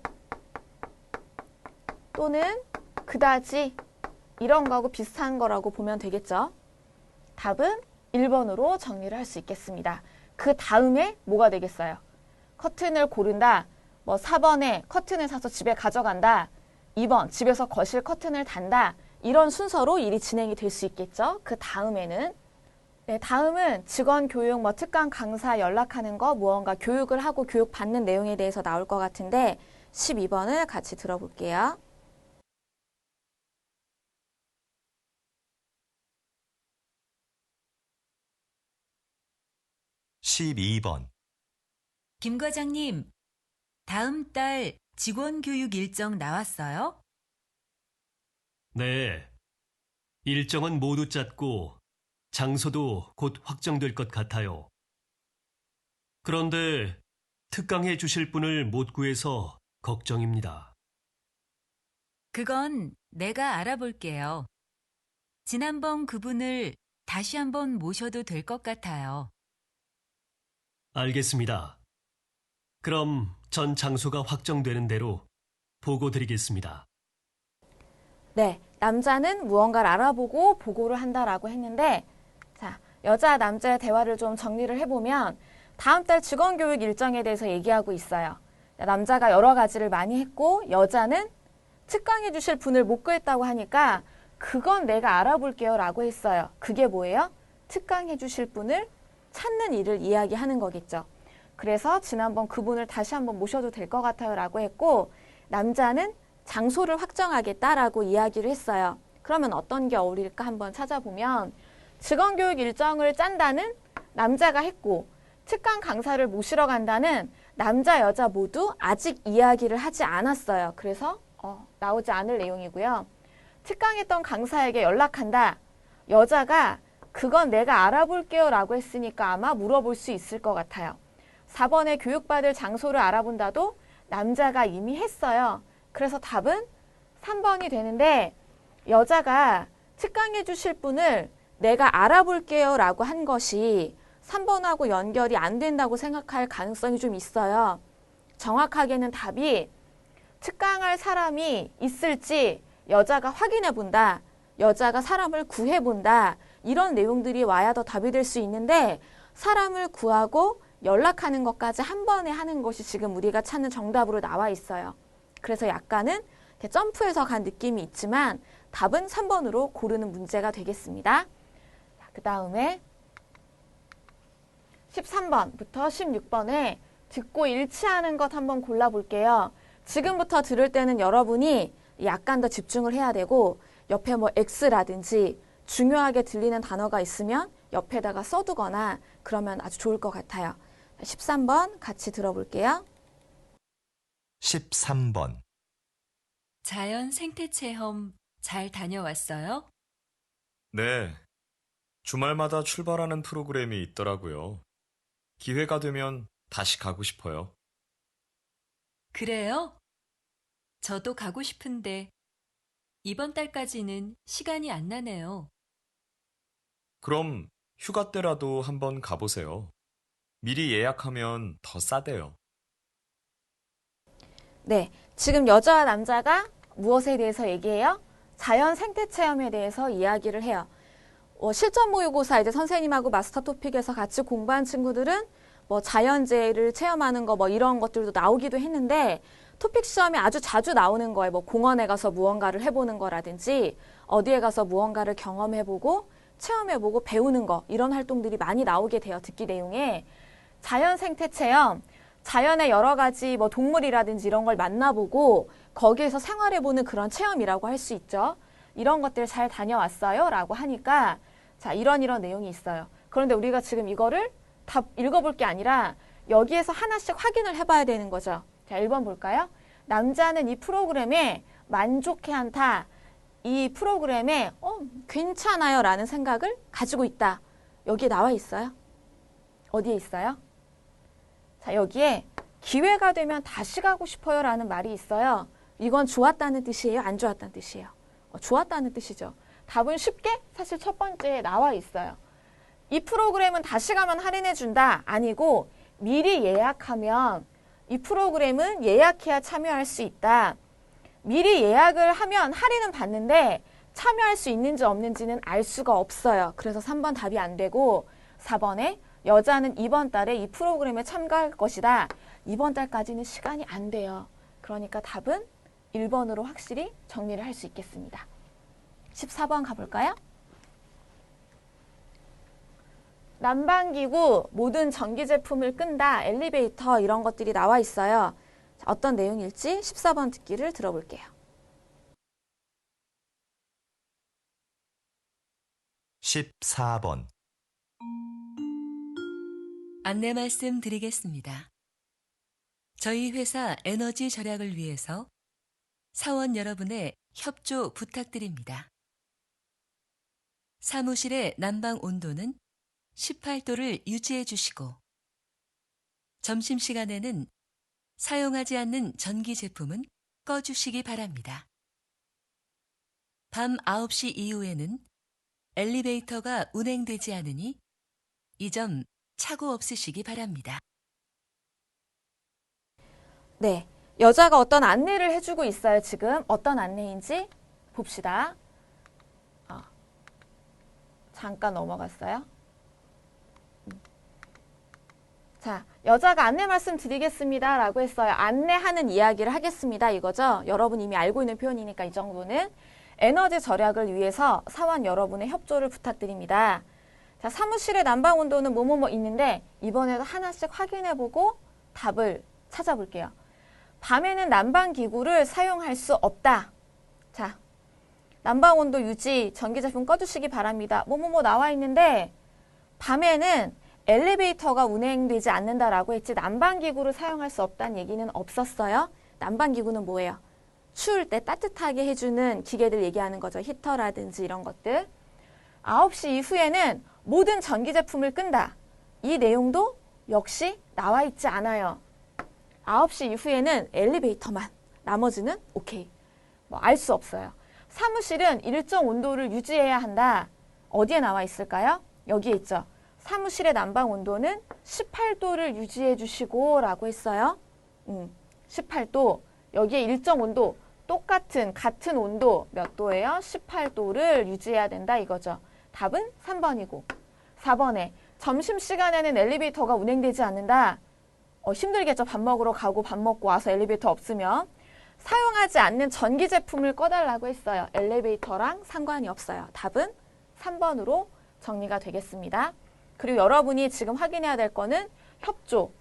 또는 그다지 이런 거하고 비슷한 거라고 보면 되겠죠. 답은 1번으로 정리를 할 수 있겠습니다. 그 다음에 뭐가 되겠어요? 커튼을 고른다. 4번에 커튼을 사서 집에 가져간다. 2번 집에서 거실 커튼을 단다. 이런 순서로 일이 진행이 될 수 있겠죠. 그 다음에는 다음은 직원 교육, 특강 강사 연락하는 거 무언가 교육을 하고 교육받는 내용에 대해서 나올 것 같은데 12번을 같이 들어볼게요. 12번. 김 과장님, 다음 달 직원 교육 일정 나왔어요? 네. 일정은 모두 짰고 장소도 곧 확정될 것 같아요. 그런데 특강해 주실 분을 못 구해서 걱정입니다. 그건 내가 알아볼게요. 지난번 그분을 다시 한번 모셔도 될 것 같아요. 알겠습니다. 그럼 전 장소가 확정되는 대로 보고 드리겠습니다. 네, 남자는 무언가를 알아보고 보고를 한다라고 했는데 자, 여자, 남자의 대화를 좀 정리를 해보면 다음 달 직원 교육 일정에 대해서 얘기하고 있어요. 남자가 여러 가지를 많이 했고 여자는 특강해 주실 분을 못 구했다고 하니까 그건 내가 알아볼게요 라고 했어요. 그게 뭐예요? 특강해 주실 분을 찾는 일을 이야기하는 거겠죠. 그래서 지난번 그분을 다시 한번 모셔도 될 것 같아요 라고 했고 남자는 장소를 확정하겠다라고 이야기를 했어요. 그러면 어떤 게 어울릴까 한번 찾아보면 직원 교육 일정을 짠다는 남자가 했고 특강 강사를 모시러 간다는 남자, 여자 모두 아직 이야기를 하지 않았어요. 그래서 나오지 않을 내용이고요. 특강했던 강사에게 연락한다. 여자가 그건 내가 알아볼게요 라고 했으니까 아마 물어볼 수 있을 것 같아요. 4번에 교육받을 장소를 알아본다도 남자가 이미 했어요. 그래서 답은 3번이 되는데 여자가 특강해 주실 분을 내가 알아볼게요 라고 한 것이 3번하고 연결이 안 된다고 생각할 가능성이 좀 있어요. 정확하게는 답이 특강할 사람이 있을지 여자가 확인해 본다. 여자가 사람을 구해 본다. 이런 내용들이 와야 더 답이 될 수 있는데 사람을 구하고 연락하는 것까지 한 번에 하는 것이 지금 우리가 찾는 정답으로 나와 있어요. 그래서 약간은 이렇게 점프해서 간 느낌이 있지만 답은 3번으로 고르는 문제가 되겠습니다. 그 다음에 13번부터 16번에 듣고 일치하는 것 한번 골라볼게요. 지금부터 들을 때는 여러분이 약간 더 집중을 해야 되고 옆에 뭐 X라든지 중요하게 들리는 단어가 있으면 옆에다가 써두거나 그러면 아주 좋을 것 같아요. 13번 같이 들어볼게요. 13번, 자연 생태 체험 잘 다녀왔어요? 네. 주말마다 출발하는 프로그램이 있더라고요. 기회가 되면 다시 가고 싶어요. 그래요? 저도 가고 싶은데 이번 달까지는 시간이 안 나네요. 그럼 휴가 때라도 한번 가보세요. 미리 예약하면 더 싸대요. 네, 지금 여자와 남자가 무엇에 대해서 얘기해요? 자연 생태 체험에 대해서 이야기를 해요. 실전 모의고사 이제 선생님하고 마스터 토픽에서 같이 공부한 친구들은 뭐 자연재해를 체험하는 거 뭐 이런 것들도 나오기도 했는데 토픽 시험에 아주 자주 나오는 거예요. 뭐 공원에 가서 무언가를 해보는 거라든지 어디에 가서 무언가를 경험해보고 체험해보고 배우는 거 이런 활동들이 많이 나오게 돼요. 듣기 내용에. 자연 생태 체험, 자연의 여러 가지 뭐 동물이라든지 이런 걸 만나보고 거기에서 생활해보는 그런 체험이라고 할 수 있죠. 이런 것들 잘 다녀왔어요? 라고 하니까 자, 이런 내용이 있어요. 그런데 우리가 지금 이거를 다 읽어볼 게 아니라 여기에서 하나씩 확인을 해봐야 되는 거죠. 자, 1번 볼까요? 남자는 이 프로그램에 만족해 한다. 이 프로그램에 괜찮아요 라는 생각을 가지고 있다. 여기에 나와 있어요? 어디에 있어요? 자, 여기에 기회가 되면 다시 가고 싶어요 라는 말이 있어요. 이건 좋았다는 뜻이에요? 안 좋았다는 뜻이에요? 좋았다는 뜻이죠. 답은 쉽게 사실 첫 번째에 나와 있어요. 이 프로그램은 다시 가면 할인해 준다. 아니고 미리 예약하면 이 프로그램은 예약해야 참여할 수 있다. 미리 예약을 하면 할인은 받는데 참여할 수 있는지 없는지는 알 수가 없어요. 그래서 3번 답이 안 되고 4번에 여자는 이번 달에 이 프로그램에 참가할 것이다. 이번 달까지는 시간이 안 돼요. 그러니까 답은 1번으로 확실히 정리를 할 수 있겠습니다. 14번 가볼까요? 난방기구, 모든 전기제품을 끈다, 엘리베이터 이런 것들이 나와 있어요. 자, 어떤 내용일지 14번 듣기를 들어볼게요. 14번, 안내 말씀 드리겠습니다. 저희 회사 에너지 절약을 위해서 사원 여러분의 협조 부탁드립니다. 사무실의 난방 온도는 18도를 유지해 주시고 점심시간에는 사용하지 않는 전기 제품은 꺼주시기 바랍니다. 밤 9시 이후에는 엘리베이터가 운행되지 않으니 이 점 착오 없으시기 바랍니다. 네, 여자가 어떤 안내를 해주고 있어요. 지금 어떤 안내인지 봅시다. 잠깐 넘어갔어요. 자, 여자가 안내 말씀 드리겠습니다 라고 했어요. 안내하는 이야기를 하겠습니다 이거죠. 여러분 이미 알고 있는 표현이니까 이 정도는. 에너지 절약을 위해서 사원 여러분의 협조를 부탁드립니다. 자, 사무실의 난방 온도는 뭐뭐뭐 있는데 이번에도 하나씩 확인해보고 답을 찾아볼게요. 밤에는 난방 기구를 사용할 수 없다. 자, 난방 온도 유지, 전기제품 꺼주시기 바랍니다. 뭐뭐뭐 나와 있는데 밤에는 엘리베이터가 운행되지 않는다라고 했지 난방기구를 사용할 수 없다는 얘기는 없었어요. 난방기구는 뭐예요? 추울 때 따뜻하게 해주는 기계들 얘기하는 거죠. 히터라든지 이런 것들. 9시 이후에는 모든 전기제품을 끈다. 이 내용도 역시 나와 있지 않아요. 9시 이후에는 엘리베이터만. 나머지는 오케이. 뭐 알 수 없어요. 사무실은 일정 온도를 유지해야 한다. 어디에 나와 있을까요? 여기에 있죠. 사무실의 난방 온도는 18도를 유지해 주시고 라고 했어요. 18도. 여기에 일정 온도, 같은 온도 몇 도예요? 18도를 유지해야 된다 이거죠. 답은 3번이고 4번에 점심시간에는 엘리베이터가 운행되지 않는다. 힘들겠죠. 밥 먹으러 가고 밥 먹고 와서 엘리베이터 없으면. 사용하지 않는 전기 제품을 꺼달라고 했어요. 엘리베이터랑 상관이 없어요. 답은 3번으로 정리가 되겠습니다. 그리고 여러분이 지금 확인해야 될 거는 협조,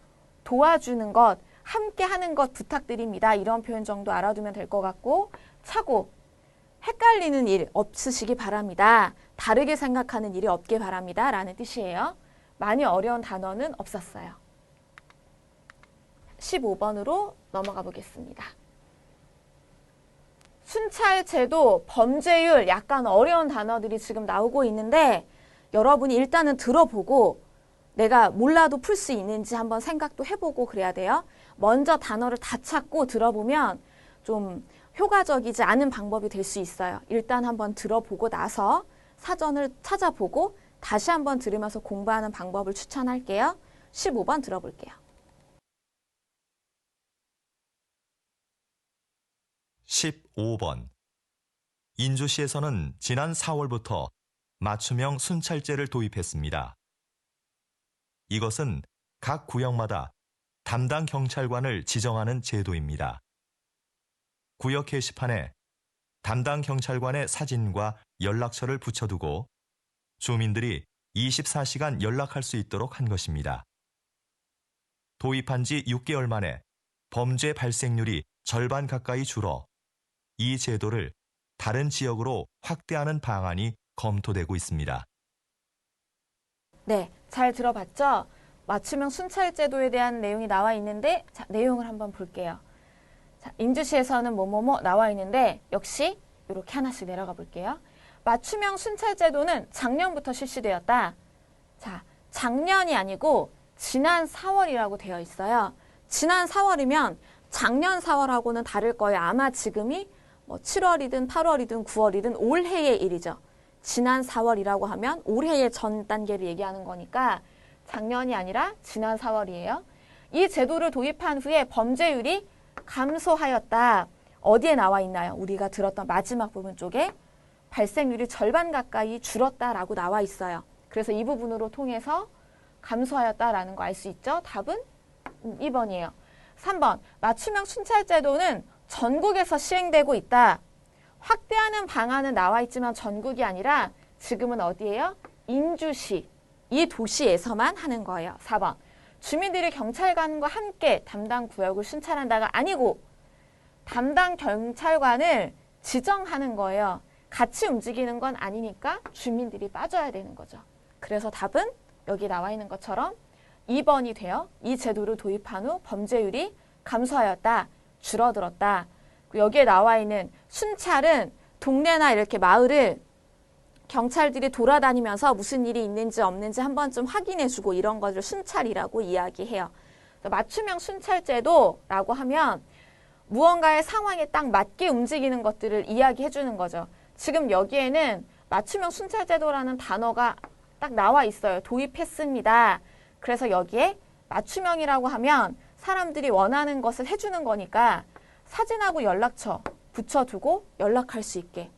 도와주는 것, 함께 하는 것 부탁드립니다. 이런 표현 정도 알아두면 될 것 같고, 차고, 헷갈리는 일 없으시기 바랍니다. 다르게 생각하는 일이 없길 바랍니다. 라는 뜻이에요. 많이 어려운 단어는 없었어요. 15번으로 넘어가 보겠습니다. 순찰제도, 범죄율, 약간 어려운 단어들이 지금 나오고 있는데 여러분이 일단은 들어보고 내가 몰라도 풀 수 있는지 한번 생각도 해보고 그래야 돼요. 먼저 단어를 다 찾고 들어보면 좀 효과적이지 않은 방법이 될 수 있어요. 일단 한번 들어보고 나서 사전을 찾아보고 다시 한번 들으면서 공부하는 방법을 추천할게요. 15번 들어볼게요. 15번. 인주시에서는 지난 4월부터 맞춤형 순찰제를 도입했습니다. 이것은 각 구역마다 담당 경찰관을 지정하는 제도입니다. 구역 게시판에 담당 경찰관의 사진과 연락처를 붙여두고 주민들이 24시간 연락할 수 있도록 한 것입니다. 도입한 지 6개월 만에 범죄 발생률이 절반 가까이 줄어 이 제도를 다른 지역으로 확대하는 방안이 검토되고 있습니다. 네, 잘 들어봤죠? 맞춤형 순찰제도에 대한 내용이 나와 있는데 자, 내용을 한번 볼게요. 자, 인주시에서는 뭐뭐뭐 나와 있는데 역시 이렇게 하나씩 내려가 볼게요. 맞춤형 순찰제도는 작년부터 실시되었다. 자, 작년이 아니고 지난 4월이라고 되어 있어요. 지난 4월이면 작년 4월하고는 다를 거예요. 아마 지금이 7월이든 8월이든 9월이든 올해의 일이죠. 지난 4월이라고 하면 올해의 전 단계를 얘기하는 거니까 작년이 아니라 지난 4월이에요. 이 제도를 도입한 후에 범죄율이 감소하였다. 어디에 나와 있나요? 우리가 들었던 마지막 부분 쪽에 발생률이 절반 가까이 줄었다라고 나와 있어요. 그래서 이 부분으로 통해서 감소하였다라는 거 알 수 있죠? 답은 2번이에요. 3번, 맞춤형 순찰제도는 전국에서 시행되고 있다. 확대하는 방안은 나와 있지만 전국이 아니라 지금은 어디예요? 인주시, 이 도시에서만 하는 거예요. 4번, 주민들이 경찰관과 함께 담당 구역을 순찰한다가 아니고 담당 경찰관을 지정하는 거예요. 같이 움직이는 건 아니니까 주민들이 빠져야 되는 거죠. 그래서 답은 여기 나와 있는 것처럼 2번이 돼요. 이 제도를 도입한 후 범죄율이 감소하였다, 줄어들었다. 여기에 나와 있는 순찰은 동네나 이렇게 마을을 경찰들이 돌아다니면서 무슨 일이 있는지 없는지 한 번쯤 확인해주고 이런 것을 순찰이라고 이야기해요. 맞춤형 순찰제도라고 하면 무언가의 상황에 딱 맞게 움직이는 것들을 이야기해 주는 거죠. 지금 여기에는 맞춤형 순찰제도라는 단어가 딱 나와 있어요. 도입했습니다. 그래서 여기에 맞춤형이라고 하면 사람들이 원하는 것을 해주는 거니까 사진하고 연락처 붙여두고 연락할 수 있게.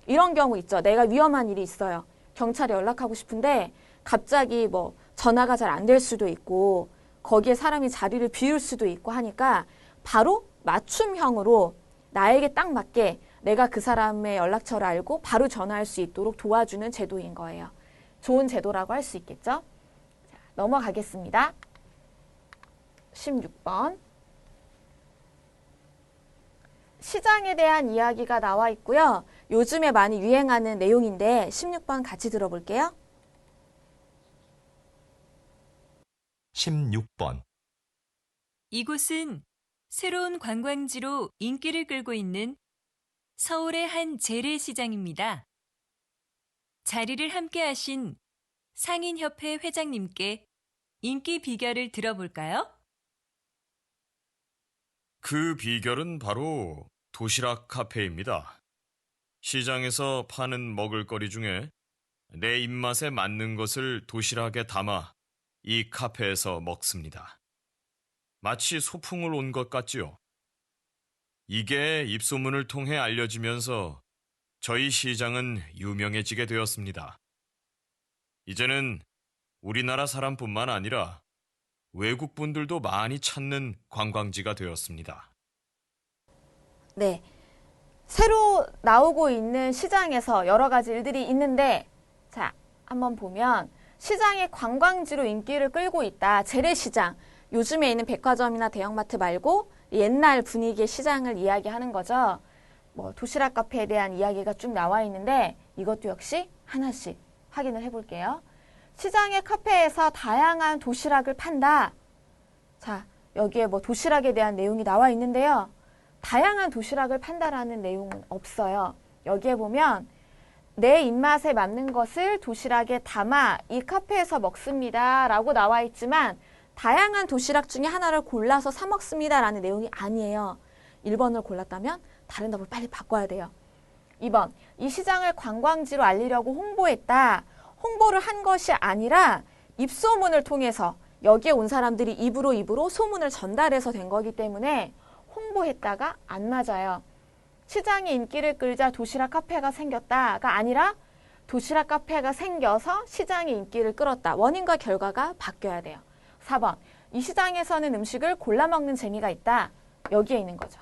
이런 경우 있죠. 내가 위험한 일이 있어요. 경찰에 연락하고 싶은데 갑자기 전화가 잘 안 될 수도 있고 거기에 사람이 자리를 비울 수도 있고 하니까 바로 맞춤형으로 나에게 딱 맞게 내가 그 사람의 연락처를 알고 바로 전화할 수 있도록 도와주는 제도인 거예요. 좋은 제도라고 할 수 있겠죠? 자, 넘어가겠습니다. 16번. 시장에 대한 이야기가 나와 있고요. 요즘에 많이 유행하는 내용인데 16번 같이 들어볼게요. 16번. 이곳은 새로운 관광지로 인기를 끌고 있는 서울의 한 재래시장입니다. 자리를 함께 하신 상인협회 회장님께 인기 비결을 들어볼까요? 그 비결은 바로 도시락 카페입니다. 시장에서 파는 먹을거리 중에 내 입맛에 맞는 것을 도시락에 담아 이 카페에서 먹습니다. 마치 소풍을 온 것 같지요. 이게 입소문을 통해 알려지면서 저희 시장은 유명해지게 되었습니다. 이제는 우리나라 사람뿐만 아니라 외국 분들도 많이 찾는 관광지가 되었습니다. 네. 새로 나오고 있는 시장에서 여러 가지 일들이 있는데, 자, 한번 보면 시장이 관광지로 인기를 끌고 있다. 재래시장. 요즘에 있는 백화점이나 대형마트 말고 옛날 분위기의 시장을 이야기하는 거죠. 뭐 도시락 카페에 대한 이야기가 쭉 나와 있는데 이것도 역시 하나씩 확인을 해볼게요. 시장의 카페에서 다양한 도시락을 판다. 자, 여기에 뭐 도시락에 대한 내용이 나와 있는데요. 다양한 도시락을 판다라는 내용은 없어요. 여기에 보면 내 입맛에 맞는 것을 도시락에 담아 이 카페에서 먹습니다 라고 나와 있지만 다양한 도시락 중에 하나를 골라서 사 먹습니다 라는 내용이 아니에요. 1번을 골랐다면 다른 답을 빨리 바꿔야 돼요. 2번, 이 시장을 관광지로 알리려고 홍보했다. 홍보를 한 것이 아니라 입소문을 통해서 여기에 온 사람들이 입으로 소문을 전달해서 된 거기 때문에 홍보했다가 안 맞아요. 시장이 인기를 끌자 도시락 카페가 생겼다가 아니라 도시락 카페가 생겨서 시장이 인기를 끌었다. 원인과 결과가 바뀌어야 돼요. 4번, 이 시장에서는 음식을 골라 먹는 재미가 있다. 여기에 있는 거죠.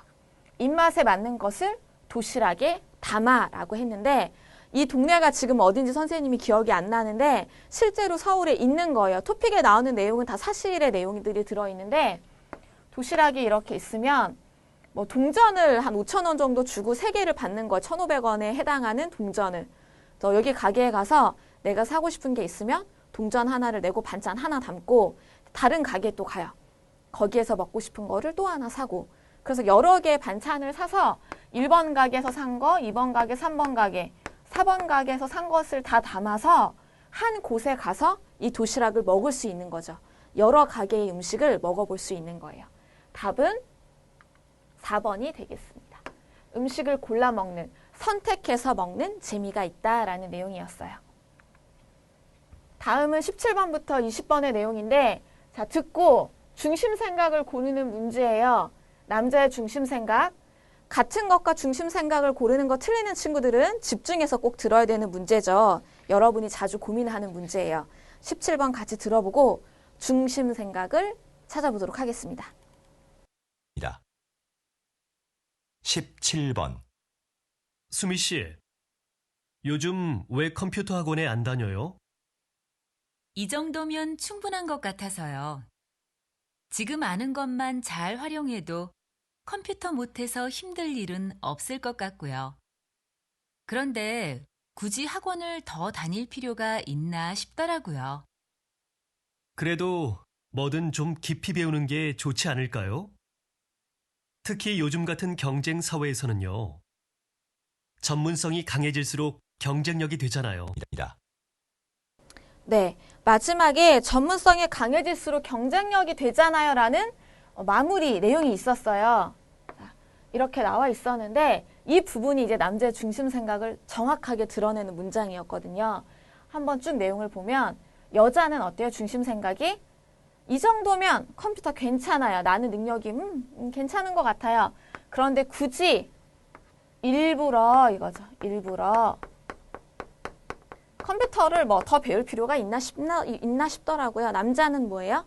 입맛에 맞는 것을 도시락에 담아 라고 했는데 이 동네가 지금 어딘지 선생님이 기억이 안 나는데 실제로 서울에 있는 거예요. 토픽에 나오는 내용은 다 사실의 내용들이 들어있는데 도시락이 이렇게 있으면 뭐 동전을 한 5,000원 정도 주고 3개를 받는 거 1,500원에 해당하는 동전을 또 여기 가게에 가서 내가 사고 싶은 게 있으면 동전 하나를 내고 반찬 하나 담고 다른 가게에 또 가요. 거기에서 먹고 싶은 거를 또 하나 사고 그래서 여러 개의 반찬을 사서 1번 가게에서 산 거, 2번 가게, 3번 가게, 4번 가게에서 산 것을 다 담아서 한 곳에 가서 이 도시락을 먹을 수 있는 거죠. 여러 가게의 음식을 먹어볼 수 있는 거예요. 답은 4번이 되겠습니다. 음식을 골라 먹는, 선택해서 먹는 재미가 있다라는 내용이었어요. 다음은 17번부터 20번의 내용인데 자, 듣고 중심 생각을 고르는 문제예요. 남자의 중심 생각. 같은 것과 중심 생각을 고르는 거 틀리는 친구들은 집중해서 꼭 들어야 되는 문제죠. 여러분이 자주 고민하는 문제예요. 17번 같이 들어보고 중심 생각을 찾아보도록 하겠습니다. 17번. 수미 씨, 요즘 왜 컴퓨터 학원에 안 다녀요? 이 정도면 충분한 것 같아서요. 지금 아는 것만 잘 활용해도 컴퓨터 못해서 힘들 일은 없을 것 같고요. 그런데 굳이 학원을 더 다닐 필요가 있나 싶더라고요. 그래도 뭐든 좀 깊이 배우는 게 좋지 않을까요? 특히 요즘 같은 경쟁 사회에서는요. 전문성이 강해질수록 경쟁력이 되잖아요. 네, 마지막에 전문성이 강해질수록 경쟁력이 되잖아요 라는 마무리 내용이 있었어요. 이렇게 나와 있었는데 이 부분이 이제 남자의 중심 생각을 정확하게 드러내는 문장이었거든요. 한번 쭉 내용을 보면 여자는 어때요? 중심 생각이? 이 정도면 컴퓨터 괜찮아요. 나는 능력이 괜찮은 것 같아요. 그런데 굳이 일부러 이거죠. 일부러 컴퓨터를 뭐 더 배울 필요가 있나 싶더라고요. 남자는 뭐예요?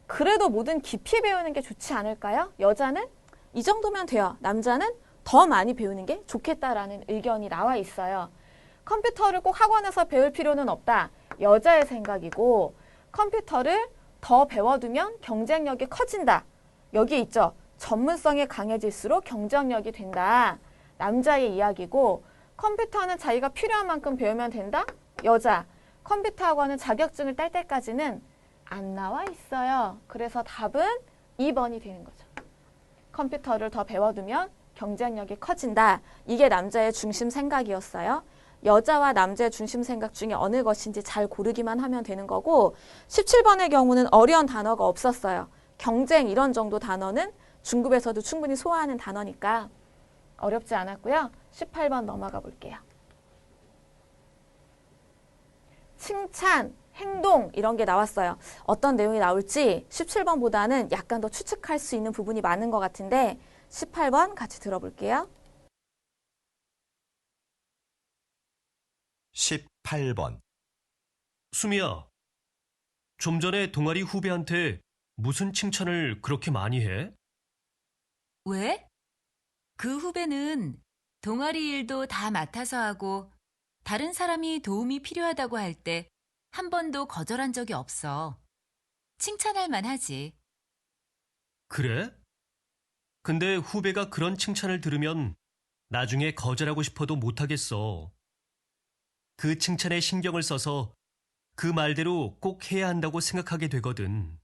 그래도 뭐든 깊이 배우는 게 좋지 않을까요? 여자는 이 정도면 돼요. 남자는 더 많이 배우는 게 좋겠다라는 의견이 나와 있어요. 컴퓨터를 꼭 학원에서 배울 필요는 없다. 여자의 생각이고 컴퓨터를 더 배워두면 경쟁력이 커진다. 여기 있죠. 전문성이 강해질수록 경쟁력이 된다. 남자의 이야기고 컴퓨터는 자기가 필요한 만큼 배우면 된다. 여자. 컴퓨터 학원은 자격증을 딸 때까지는 안 나와 있어요. 그래서 답은 2번이 되는 거죠. 컴퓨터를 더 배워두면 경쟁력이 커진다. 이게 남자의 중심 생각이었어요. 여자와 남자의 중심 생각 중에 어느 것인지 잘 고르기만 하면 되는 거고 17번의 경우는 어려운 단어가 없었어요. 경쟁 이런 정도 단어는 중급에서도 충분히 소화하는 단어니까 어렵지 않았고요. 18번 넘어가 볼게요. 칭찬, 행동 이런 게 나왔어요. 어떤 내용이 나올지 17번보다는 약간 더 추측할 수 있는 부분이 많은 것 같은데 18번 같이 들어볼게요. 18번. 수미야, 좀 전에 동아리 후배한테 무슨 칭찬을 그렇게 많이 해? 왜? 그 후배는 동아리 일도 다 맡아서 하고 다른 사람이 도움이 필요하다고 할 때 한 번도 거절한 적이 없어. 칭찬할 만하지. 그래? 근데 후배가 그런 칭찬을 들으면 나중에 거절하고 싶어도 못하겠어. 그 칭찬에 신경을 써서 그 말대로 꼭 해야 한다고 생각하게 되거든.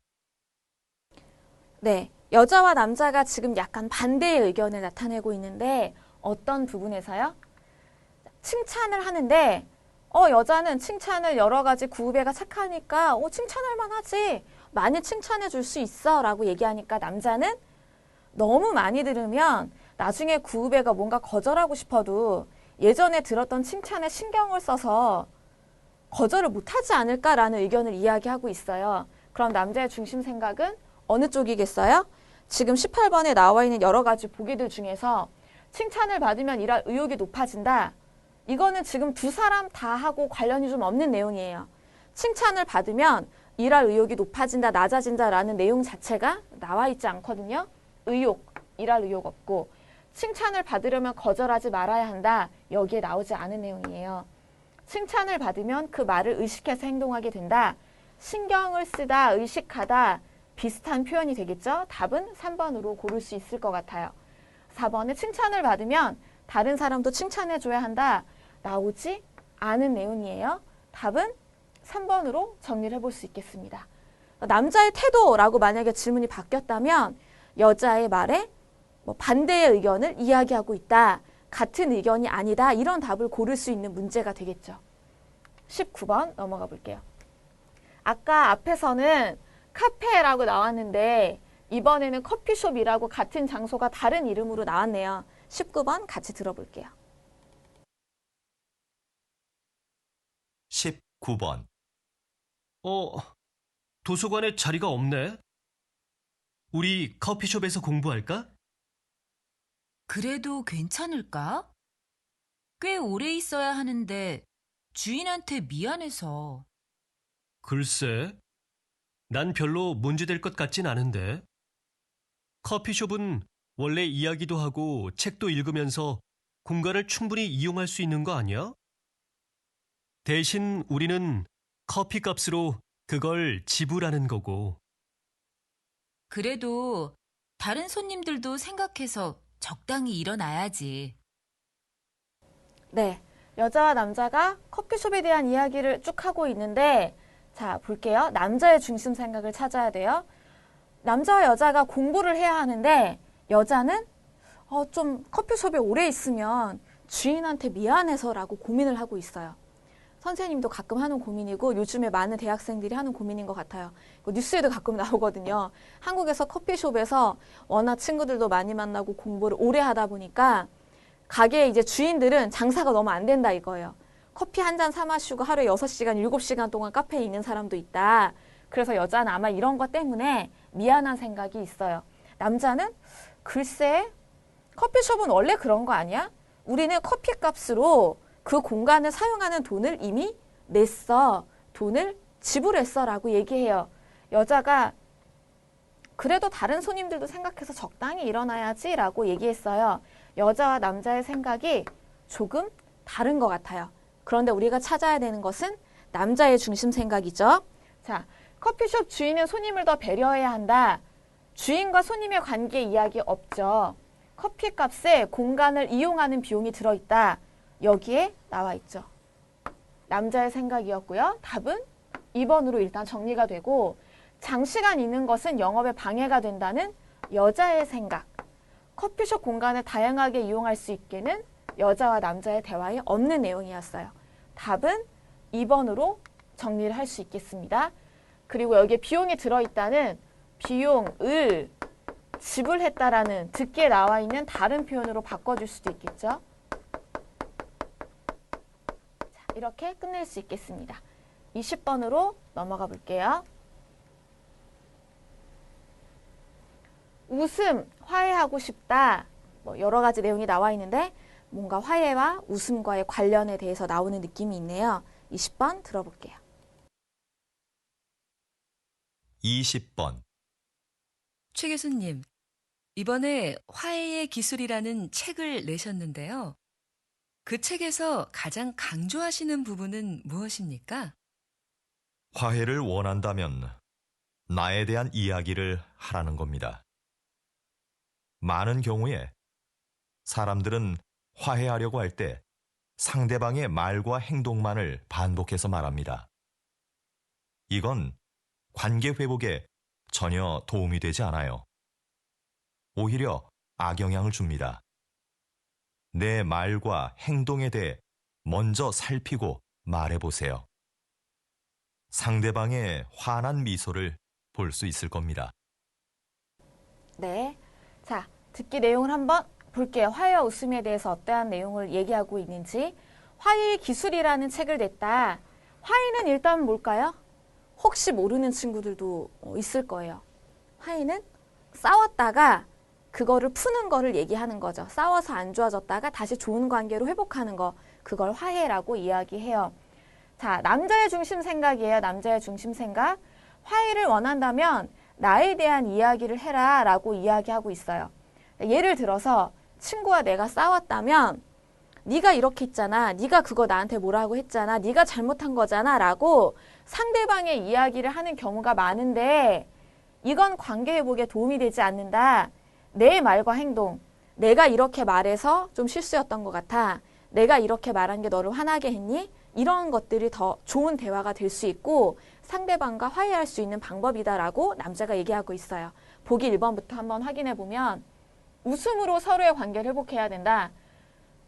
네, 여자와 남자가 지금 약간 반대의 의견을 나타내고 있는데 어떤 부분에서요? 칭찬을 하는데 여자는 칭찬을 여러 가지 구 후배가 착하니까 칭찬할 만하지. 많이 칭찬해 줄 수 있어 라고 얘기하니까 남자는 너무 많이 들으면 나중에 구 후배가 뭔가 거절하고 싶어도 예전에 들었던 칭찬에 신경을 써서 거절을 못하지 않을까라는 의견을 이야기하고 있어요. 그럼 남자의 중심 생각은 어느 쪽이겠어요? 지금 18번에 나와 있는 여러 가지 보기들 중에서 칭찬을 받으면 일할 의욕이 높아진다. 이거는 지금 두 사람 다 하고 관련이 좀 없는 내용이에요. 칭찬을 받으면 일할 의욕이 높아진다, 낮아진다라는 내용 자체가 나와 있지 않거든요. 의욕, 일할 의욕 없고 칭찬을 받으려면 거절하지 말아야 한다. 여기에 나오지 않은 내용이에요. 칭찬을 받으면 그 말을 의식해서 행동하게 된다. 신경을 쓰다, 의식하다 비슷한 표현이 되겠죠? 답은 3번으로 고를 수 있을 것 같아요. 4번에 칭찬을 받으면 다른 사람도 칭찬해줘야 한다. 나오지 않은 내용이에요. 답은 3번으로 정리를 해볼 수 있겠습니다. 남자의 태도라고 만약에 질문이 바뀌었다면 여자의 말에 반대의 의견을 이야기하고 있다. 같은 의견이 아니다. 이런 답을 고를 수 있는 문제가 되겠죠. 19번 넘어가 볼게요. 아까 앞에서는 카페라고 나왔는데 이번에는 커피숍이라고 같은 장소가 다른 이름으로 나왔네요. 19번 같이 들어볼게요. 19번. 도서관에 자리가 없네. 우리 커피숍에서 공부할까? 그래도 괜찮을까? 꽤 오래 있어야 하는데 주인한테 미안해서. 글쎄, 난 별로 문제될 것 같진 않은데. 커피숍은 원래 이야기도 하고 책도 읽으면서 공간을 충분히 이용할 수 있는 거 아니야? 대신 우리는 커피 값으로 그걸 지불하는 거고. 그래도 다른 손님들도 생각해서 적당히 일어나야지. 네, 여자와 남자가 커피숍에 대한 이야기를 쭉 하고 있는데 자, 볼게요. 남자의 중심 생각을 찾아야 돼요. 남자와 여자가 공부를 해야 하는데 여자는 좀 커피숍에 오래 있으면 주인한테 미안해서라고 고민을 하고 있어요. 선생님도 가끔 하는 고민이고 요즘에 많은 대학생들이 하는 고민인 것 같아요. 뉴스에도 가끔 나오거든요. 한국에서 커피숍에서 워낙 친구들도 많이 만나고 공부를 오래 하다 보니까 가게 이제 주인들은 장사가 너무 안 된다 이거예요. 커피 한 잔 사 마시고 하루에 6시간, 7시간 동안 카페에 있는 사람도 있다. 그래서 여자는 아마 이런 것 때문에 미안한 생각이 있어요. 남자는 글쎄 커피숍은 원래 그런 거 아니야? 우리는 커피 값으로 그 공간을 사용하는 돈을 이미 냈어. 돈을 지불했어 라고 얘기해요. 여자가 그래도 다른 손님들도 생각해서 적당히 일어나야지 라고 얘기했어요. 여자와 남자의 생각이 조금 다른 것 같아요. 그런데 우리가 찾아야 되는 것은 남자의 중심 생각이죠. 자, 커피숍 주인은 손님을 더 배려해야 한다. 주인과 손님의 관계 이야기 없죠. 커피 값에 공간을 이용하는 비용이 들어있다. 여기에 나와 있죠. 남자의 생각이었고요. 답은 2번으로 일단 정리가 되고 장시간 있는 것은 영업에 방해가 된다는 여자의 생각. 커피숍 공간을 다양하게 이용할 수 있게는 여자와 남자의 대화에 없는 내용이었어요. 답은 2번으로 정리를 할 수 있겠습니다. 그리고 여기에 비용이 들어있다는 비용을 지불했다라는 듣기에 나와 있는 다른 표현으로 바꿔줄 수도 있겠죠. 자, 이렇게 끝낼 수 있겠습니다. 20번으로 넘어가 볼게요. 웃음, 화해하고 싶다. 여러 가지 내용이 나와 있는데 뭔가 화해와 웃음과의 관련에 대해서 나오는 느낌이 있네요. 20번 들어볼게요. 20번. 최 교수님, 이번에 화해의 기술이라는 책을 내셨는데요. 그 책에서 가장 강조하시는 부분은 무엇입니까? 화해를 원한다면 나에 대한 이야기를 하라는 겁니다. 많은 경우에 사람들은 화해하려고 할 때 상대방의 말과 행동만을 반복해서 말합니다. 이건 관계 회복에 전혀 도움이 되지 않아요. 오히려 악영향을 줍니다. 내 말과 행동에 대해 먼저 살피고 말해보세요. 상대방의 환한 미소를 볼 수 있을 겁니다. 네. 자, 듣기 내용을 한번 볼게요. 화해와 웃음에 대해서 어떠한 내용을 얘기하고 있는지. 화해의 기술이라는 책을 냈다. 화해는 일단 뭘까요? 혹시 모르는 친구들도 있을 거예요. 화해는 싸웠다가 그거를 푸는 거를 얘기하는 거죠. 싸워서 안 좋아졌다가 다시 좋은 관계로 회복하는 거. 그걸 화해라고 이야기해요. 자, 남자의 중심 생각이에요. 남자의 중심 생각. 화해를 원한다면 나에 대한 이야기를 해라 라고 이야기하고 있어요. 예를 들어서 친구와 내가 싸웠다면 네가 이렇게 했잖아. 네가 그거 나한테 뭐라고 했잖아. 네가 잘못한 거잖아 라고 상대방의 이야기를 하는 경우가 많은데 이건 관계 회복에 도움이 되지 않는다. 내 말과 행동. 내가 이렇게 말해서 좀 실수였던 것 같아. 내가 이렇게 말한 게 너를 화나게 했니? 이런 것들이 더 좋은 대화가 될 수 있고 상대방과 화해할 수 있는 방법이다라고 남자가 얘기하고 있어요. 보기 1번부터 한번 확인해 보면 웃음으로 서로의 관계를 회복해야 된다.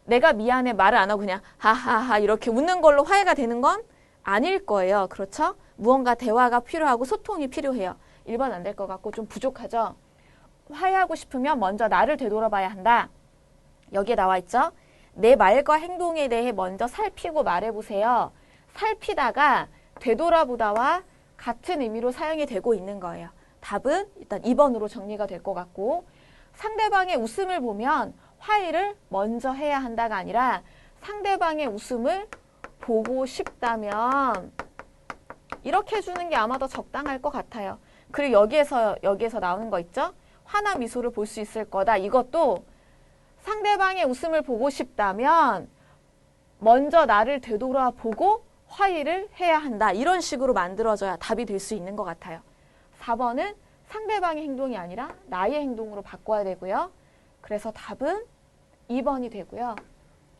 내가 미안해 말을 안 하고 그냥 하하하 이렇게 웃는 걸로 화해가 되는 건 아닐 거예요. 그렇죠? 무언가 대화가 필요하고 소통이 필요해요. 1번 안 될 것 같고 좀 부족하죠? 화해하고 싶으면 먼저 나를 되돌아봐야 한다. 여기에 나와 있죠? 내 말과 행동에 대해 먼저 살피고 말해보세요. 살피다가 되돌아보다와 같은 의미로 사용이 되고 있는 거예요. 답은 일단 2번으로 정리가 될 것 같고 상대방의 웃음을 보면 화해를 먼저 해야 한다가 아니라 상대방의 웃음을 보고 싶다면 이렇게 해주는 게 아마 더 적당할 것 같아요. 그리고 여기에서 나오는 거 있죠? 환한 미소를 볼 수 있을 거다. 이것도 상대방의 웃음을 보고 싶다면 먼저 나를 되돌아보고 화해를 해야 한다. 이런 식으로 만들어져야 답이 될 수 있는 것 같아요. 4번은 상대방의 행동이 아니라 나의 행동으로 바꿔야 되고요. 그래서 답은 2번이 되고요.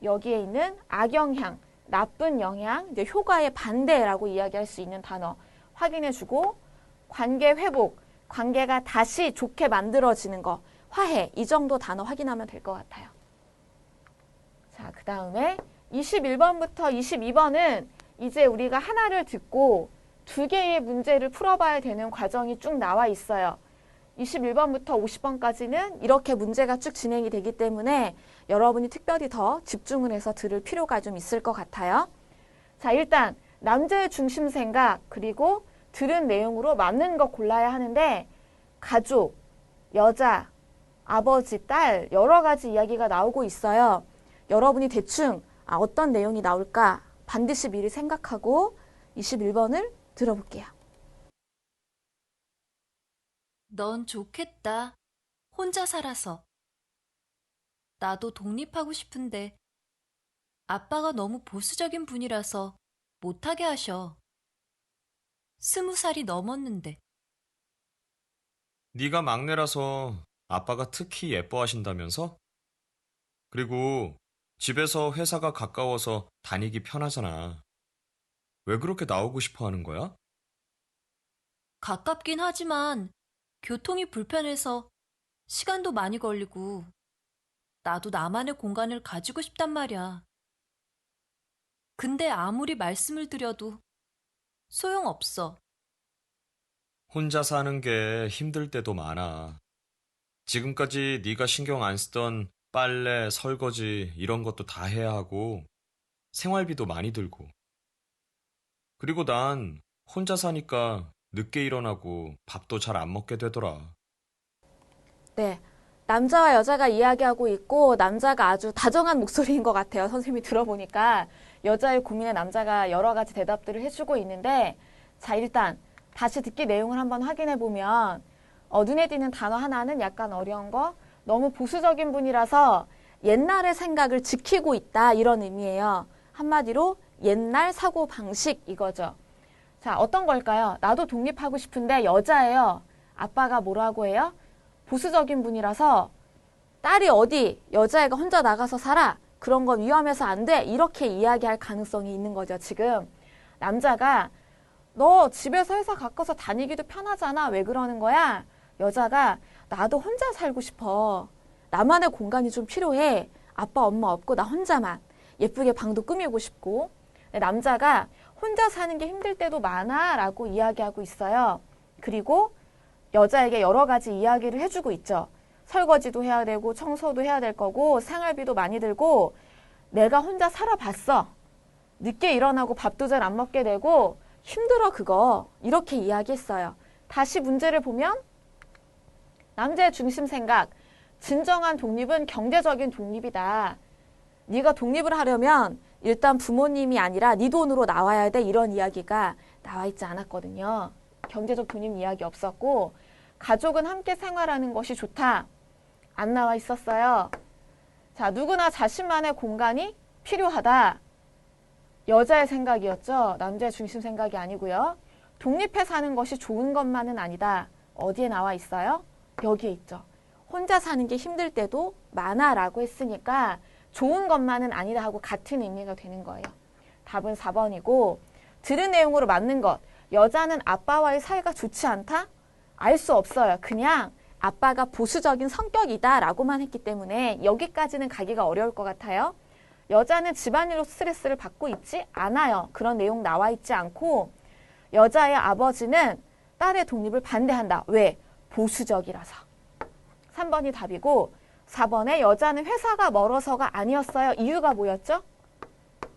여기에 있는 악영향, 나쁜 영향, 이제 효과의 반대라고 이야기할 수 있는 단어 확인해주고 관계 회복, 관계가 다시 좋게 만들어지는 거, 화해, 이 정도 단어 확인하면 될 것 같아요. 자, 그 다음에 21번부터 22번은 이제 우리가 하나를 듣고 2개의 문제를 풀어봐야 되는 과정이 쭉 나와 있어요. 21번부터 50번까지는 이렇게 문제가 쭉 진행이 되기 때문에 여러분이 특별히 더 집중을 해서 들을 필요가 좀 있을 것 같아요. 자, 일단 남자의 중심 생각 그리고 들은 내용으로 맞는 거 골라야 하는데 가족, 여자, 아버지, 딸 여러 가지 이야기가 나오고 있어요. 여러분이 대충 어떤 내용이 나올까 반드시 미리 생각하고 21번을 들어볼게요. 넌 좋겠다. 혼자 살아서. 나도 독립하고 싶은데 아빠가 너무 보수적인 분이라서 못하게 하셔. 20살이 넘었는데. 네가 막내라서 아빠가 특히 예뻐하신다면서? 그리고 집에서 회사가 가까워서 다니기 편하잖아. 왜 그렇게 나오고 싶어 하는 거야? 가깝긴 하지만 교통이 불편해서 시간도 많이 걸리고 나도 나만의 공간을 가지고 싶단 말이야. 근데 아무리 말씀을 드려도 소용없어. 혼자 사는 게 힘들 때도 많아. 지금까지 네가 신경 안 쓰던 빨래, 설거지 이런 것도 다 해야 하고 생활비도 많이 들고. 그리고 난 혼자 사니까 늦게 일어나고 밥도 잘 안 먹게 되더라. 네, 남자와 여자가 이야기하고 있고 남자가 아주 다정한 목소리인 것 같아요. 선생님이 들어보니까 여자의 고민에 남자가 여러 가지 대답들을 해주고 있는데 자, 일단 다시 듣기 내용을 한번 확인해 보면 눈에 띄는 단어 하나는 약간 어려운 거, 너무 보수적인 분이라서 옛날의 생각을 지키고 있다 이런 의미예요. 한마디로 옛날 사고방식 이거죠. 자, 어떤 걸까요? 나도 독립하고 싶은데 여자예요. 아빠가 뭐라고 해요? 보수적인 분이라서 딸이 어디 여자애가 혼자 나가서 살아. 그런 거 위험해서 안 돼. 이렇게 이야기할 가능성이 있는 거죠. 지금 남자가 너 집에서 회사 가까워서 다니기도 편하잖아. 왜 그러는 거야? 여자가 나도 혼자 살고 싶어. 나만의 공간이 좀 필요해. 아빠 엄마 없고 나 혼자만. 예쁘게 방도 꾸미고 싶고. 남자가 혼자 사는 게 힘들 때도 많아 라고 이야기하고 있어요. 그리고 여자에게 여러 가지 이야기를 해주고 있죠. 설거지도 해야 되고 청소도 해야 될 거고 생활비도 많이 들고 내가 혼자 살아봤어. 늦게 일어나고 밥도 잘 안 먹게 되고 힘들어 그거. 이렇게 이야기했어요. 다시 문제를 보면 남자의 중심 생각. 진정한 독립은 경제적인 독립이다. 네가 독립을 하려면 일단 부모님이 아니라 네 돈으로 나와야 돼. 이런 이야기가 나와 있지 않았거든요. 경제적 독립 이야기 없었고 가족은 함께 생활하는 것이 좋다. 안 나와 있었어요. 자, 누구나 자신만의 공간이 필요하다. 여자의 생각이었죠. 남자의 중심 생각이 아니고요. 독립해 사는 것이 좋은 것만은 아니다. 어디에 나와 있어요? 여기에 있죠. 혼자 사는 게 힘들 때도 많아라고 했으니까 좋은 것만은 아니다 하고 같은 의미가 되는 거예요. 답은 4번이고 들은 내용으로 맞는 것. 여자는 아빠와의 사이가 좋지 않다? 알 수 없어요. 그냥 아빠가 보수적인 성격이다 라고만 했기 때문에 여기까지는 가기가 어려울 것 같아요. 여자는 집안일로 스트레스를 받고 있지 않아요. 그런 내용 나와 있지 않고 여자의 아버지는 딸의 독립을 반대한다. 왜? 보수적이라서. 3번이 답이고 4번에 여자는 회사가 멀어서가 아니었어요. 이유가 뭐였죠?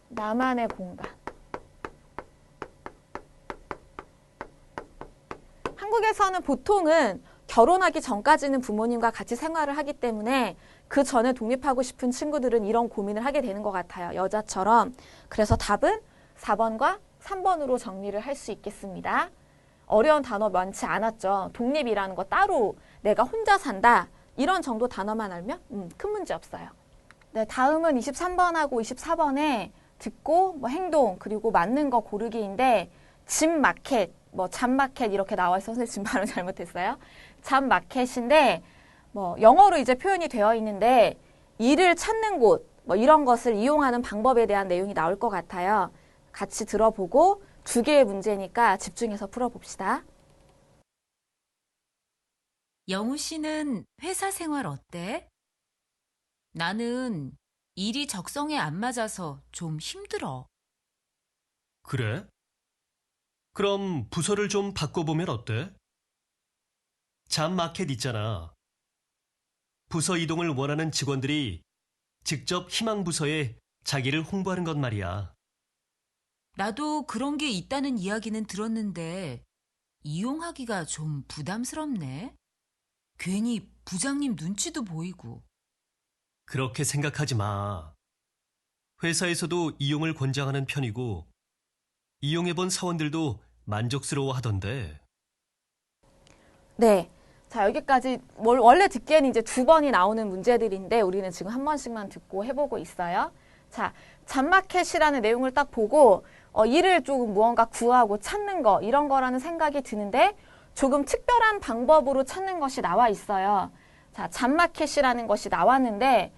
나만의 공간. 한국에서는 보통은 결혼하기 전까지는 부모님과 같이 생활을 하기 때문에 그 전에 독립하고 싶은 친구들은 이런 고민을 하게 되는 것 같아요. 여자처럼. 그래서 답은 4번과 3번으로 정리를 할 수 있겠습니다. 어려운 단어 많지 않았죠. 독립이라는 거 따로 내가 혼자 산다. 이런 정도 단어만 알면 큰 문제 없어요. 네, 다음은 23번하고 24번에 듣고 행동 그리고 맞는 거 고르기인데 집마켓, 잡마켓 이렇게 나와 있어서 선생님 지금 발음 잘못했어요. 잡마켓인데 영어로 이제 표현이 되어 있는데 일을 찾는 곳 이런 것을 이용하는 방법에 대한 내용이 나올 것 같아요. 같이 들어보고 2개의 문제니까 집중해서 풀어봅시다. 영우 씨는 회사 생활 어때? 나는 일이 적성에 안 맞아서 좀 힘들어. 그래? 그럼 부서를 좀 바꿔보면 어때? 잡마켓 있잖아. 부서 이동을 원하는 직원들이 직접 희망 부서에 자기를 홍보하는 것 말이야. 나도 그런 게 있다는 이야기는 들었는데 이용하기가 좀 부담스럽네. 괜히 부장님 눈치도 보이고. 그렇게 생각하지 마. 회사에서도 이용을 권장하는 편이고 이용해본 사원들도 만족스러워 하던데. 네. 자, 여기까지 원래 듣기에는 이제 2번이 나오는 문제들인데 우리는 지금 한 번씩만 듣고 해보고 있어요. 자, 잡마켓이라는 내용을 딱 보고 일을 조금 무언가 구하고 찾는 거 이런 거라는 생각이 드는데 조금 특별한 방법으로 찾는 것이 나와 있어요. 자, 잡마켓이라는 것이 나왔는데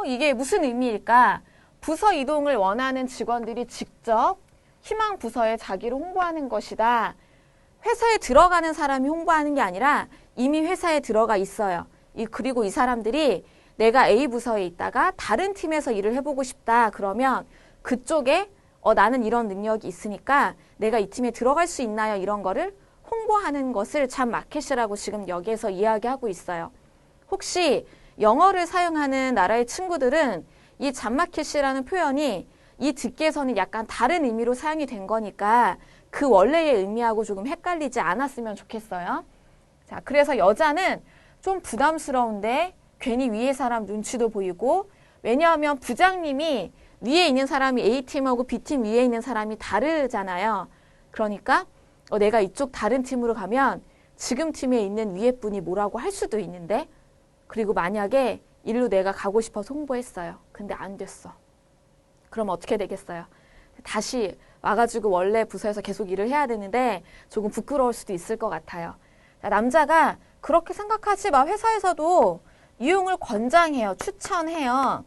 이게 무슨 의미일까? 부서 이동을 원하는 직원들이 직접 희망 부서에 자기를 홍보하는 것이다. 회사에 들어가는 사람이 홍보하는 게 아니라 이미 회사에 들어가 있어요. 그리고 이 사람들이 내가 A 부서에 있다가 다른 팀에서 일을 해보고 싶다. 그러면 그쪽에 나는 이런 능력이 있으니까 내가 이 팀에 들어갈 수 있나요? 이런 거를 홍보하는 것을 잡마켓이라고 지금 여기에서 이야기하고 있어요. 혹시 영어를 사용하는 나라의 친구들은 이 잡마켓이라는 표현이 이 듣기에서는 약간 다른 의미로 사용이 된 거니까 그 원래의 의미하고 조금 헷갈리지 않았으면 좋겠어요. 자, 그래서 여자는 좀 부담스러운데 괜히 위에 사람 눈치도 보이고 왜냐하면 부장님이 위에 있는 사람이 A팀하고 B팀 위에 있는 사람이 다르잖아요. 그러니까 내가 이쪽 다른 팀으로 가면 지금 팀에 있는 위에 분이 뭐라고 할 수도 있는데, 그리고 만약에 일로 내가 가고 싶어서 홍보했어요. 근데 안 됐어. 그럼 어떻게 되겠어요? 다시 와가지고 원래 부서에서 계속 일을 해야 되는데 조금 부끄러울 수도 있을 것 같아요. 자, 남자가 그렇게 생각하지 마. 회사에서도 이용을 권장해요. 추천해요.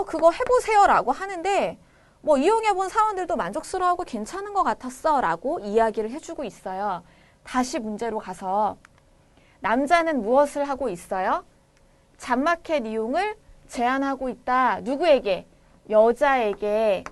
그거 해보세요 라고 하는데 뭐 이용해본 사원들도 만족스러워하고 괜찮은 것 같았어 라고 이야기를 해주고 있어요. 다시 문제로 가서 남자는 무엇을 하고 있어요? 잡마켓 이용을 제안하고 있다. 누구에게? 여자에게.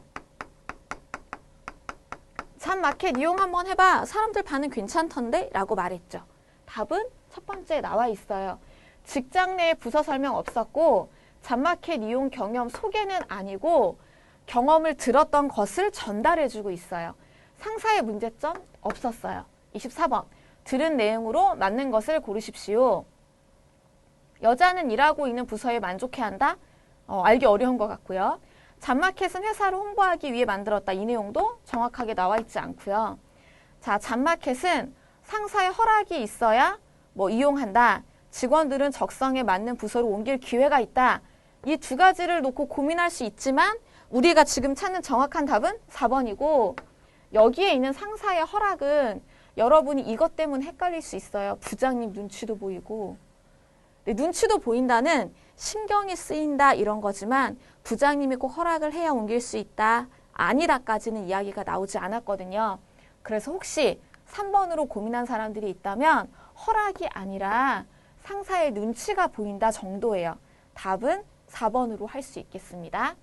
잡마켓 이용 한번 해봐. 사람들 반응 괜찮던데? 라고 말했죠. 답은 첫 번째에 나와 있어요. 직장 내에 부서 설명 없었고 잡마켓 이용 경험 소개는 아니고 경험을 들었던 것을 전달해주고 있어요. 상사의 문제점 없었어요. 24번. 들은 내용으로 맞는 것을 고르십시오. 여자는 일하고 있는 부서에 만족해한다? 알기 어려운 것 같고요. 잡마켓은 회사를 홍보하기 위해 만들었다. 이 내용도 정확하게 나와 있지 않고요. 자, 잡마켓은 상사의 허락이 있어야 이용한다. 직원들은 적성에 맞는 부서로 옮길 기회가 있다. 이 두 가지를 놓고 고민할 수 있지만 우리가 지금 찾는 정확한 답은 4번이고, 여기에 있는 상사의 허락은 여러분이 이것 때문에 헷갈릴 수 있어요. 부장님 눈치도 보이고. 눈치도 보인다는 신경이 쓰인다 이런 거지만 부장님이 꼭 허락을 해야 옮길 수 있다, 아니다까지는 이야기가 나오지 않았거든요. 그래서 혹시 3번으로 고민한 사람들이 있다면 허락이 아니라 상사의 눈치가 보인다 정도예요. 답은 4번으로 할 수 있겠습니다.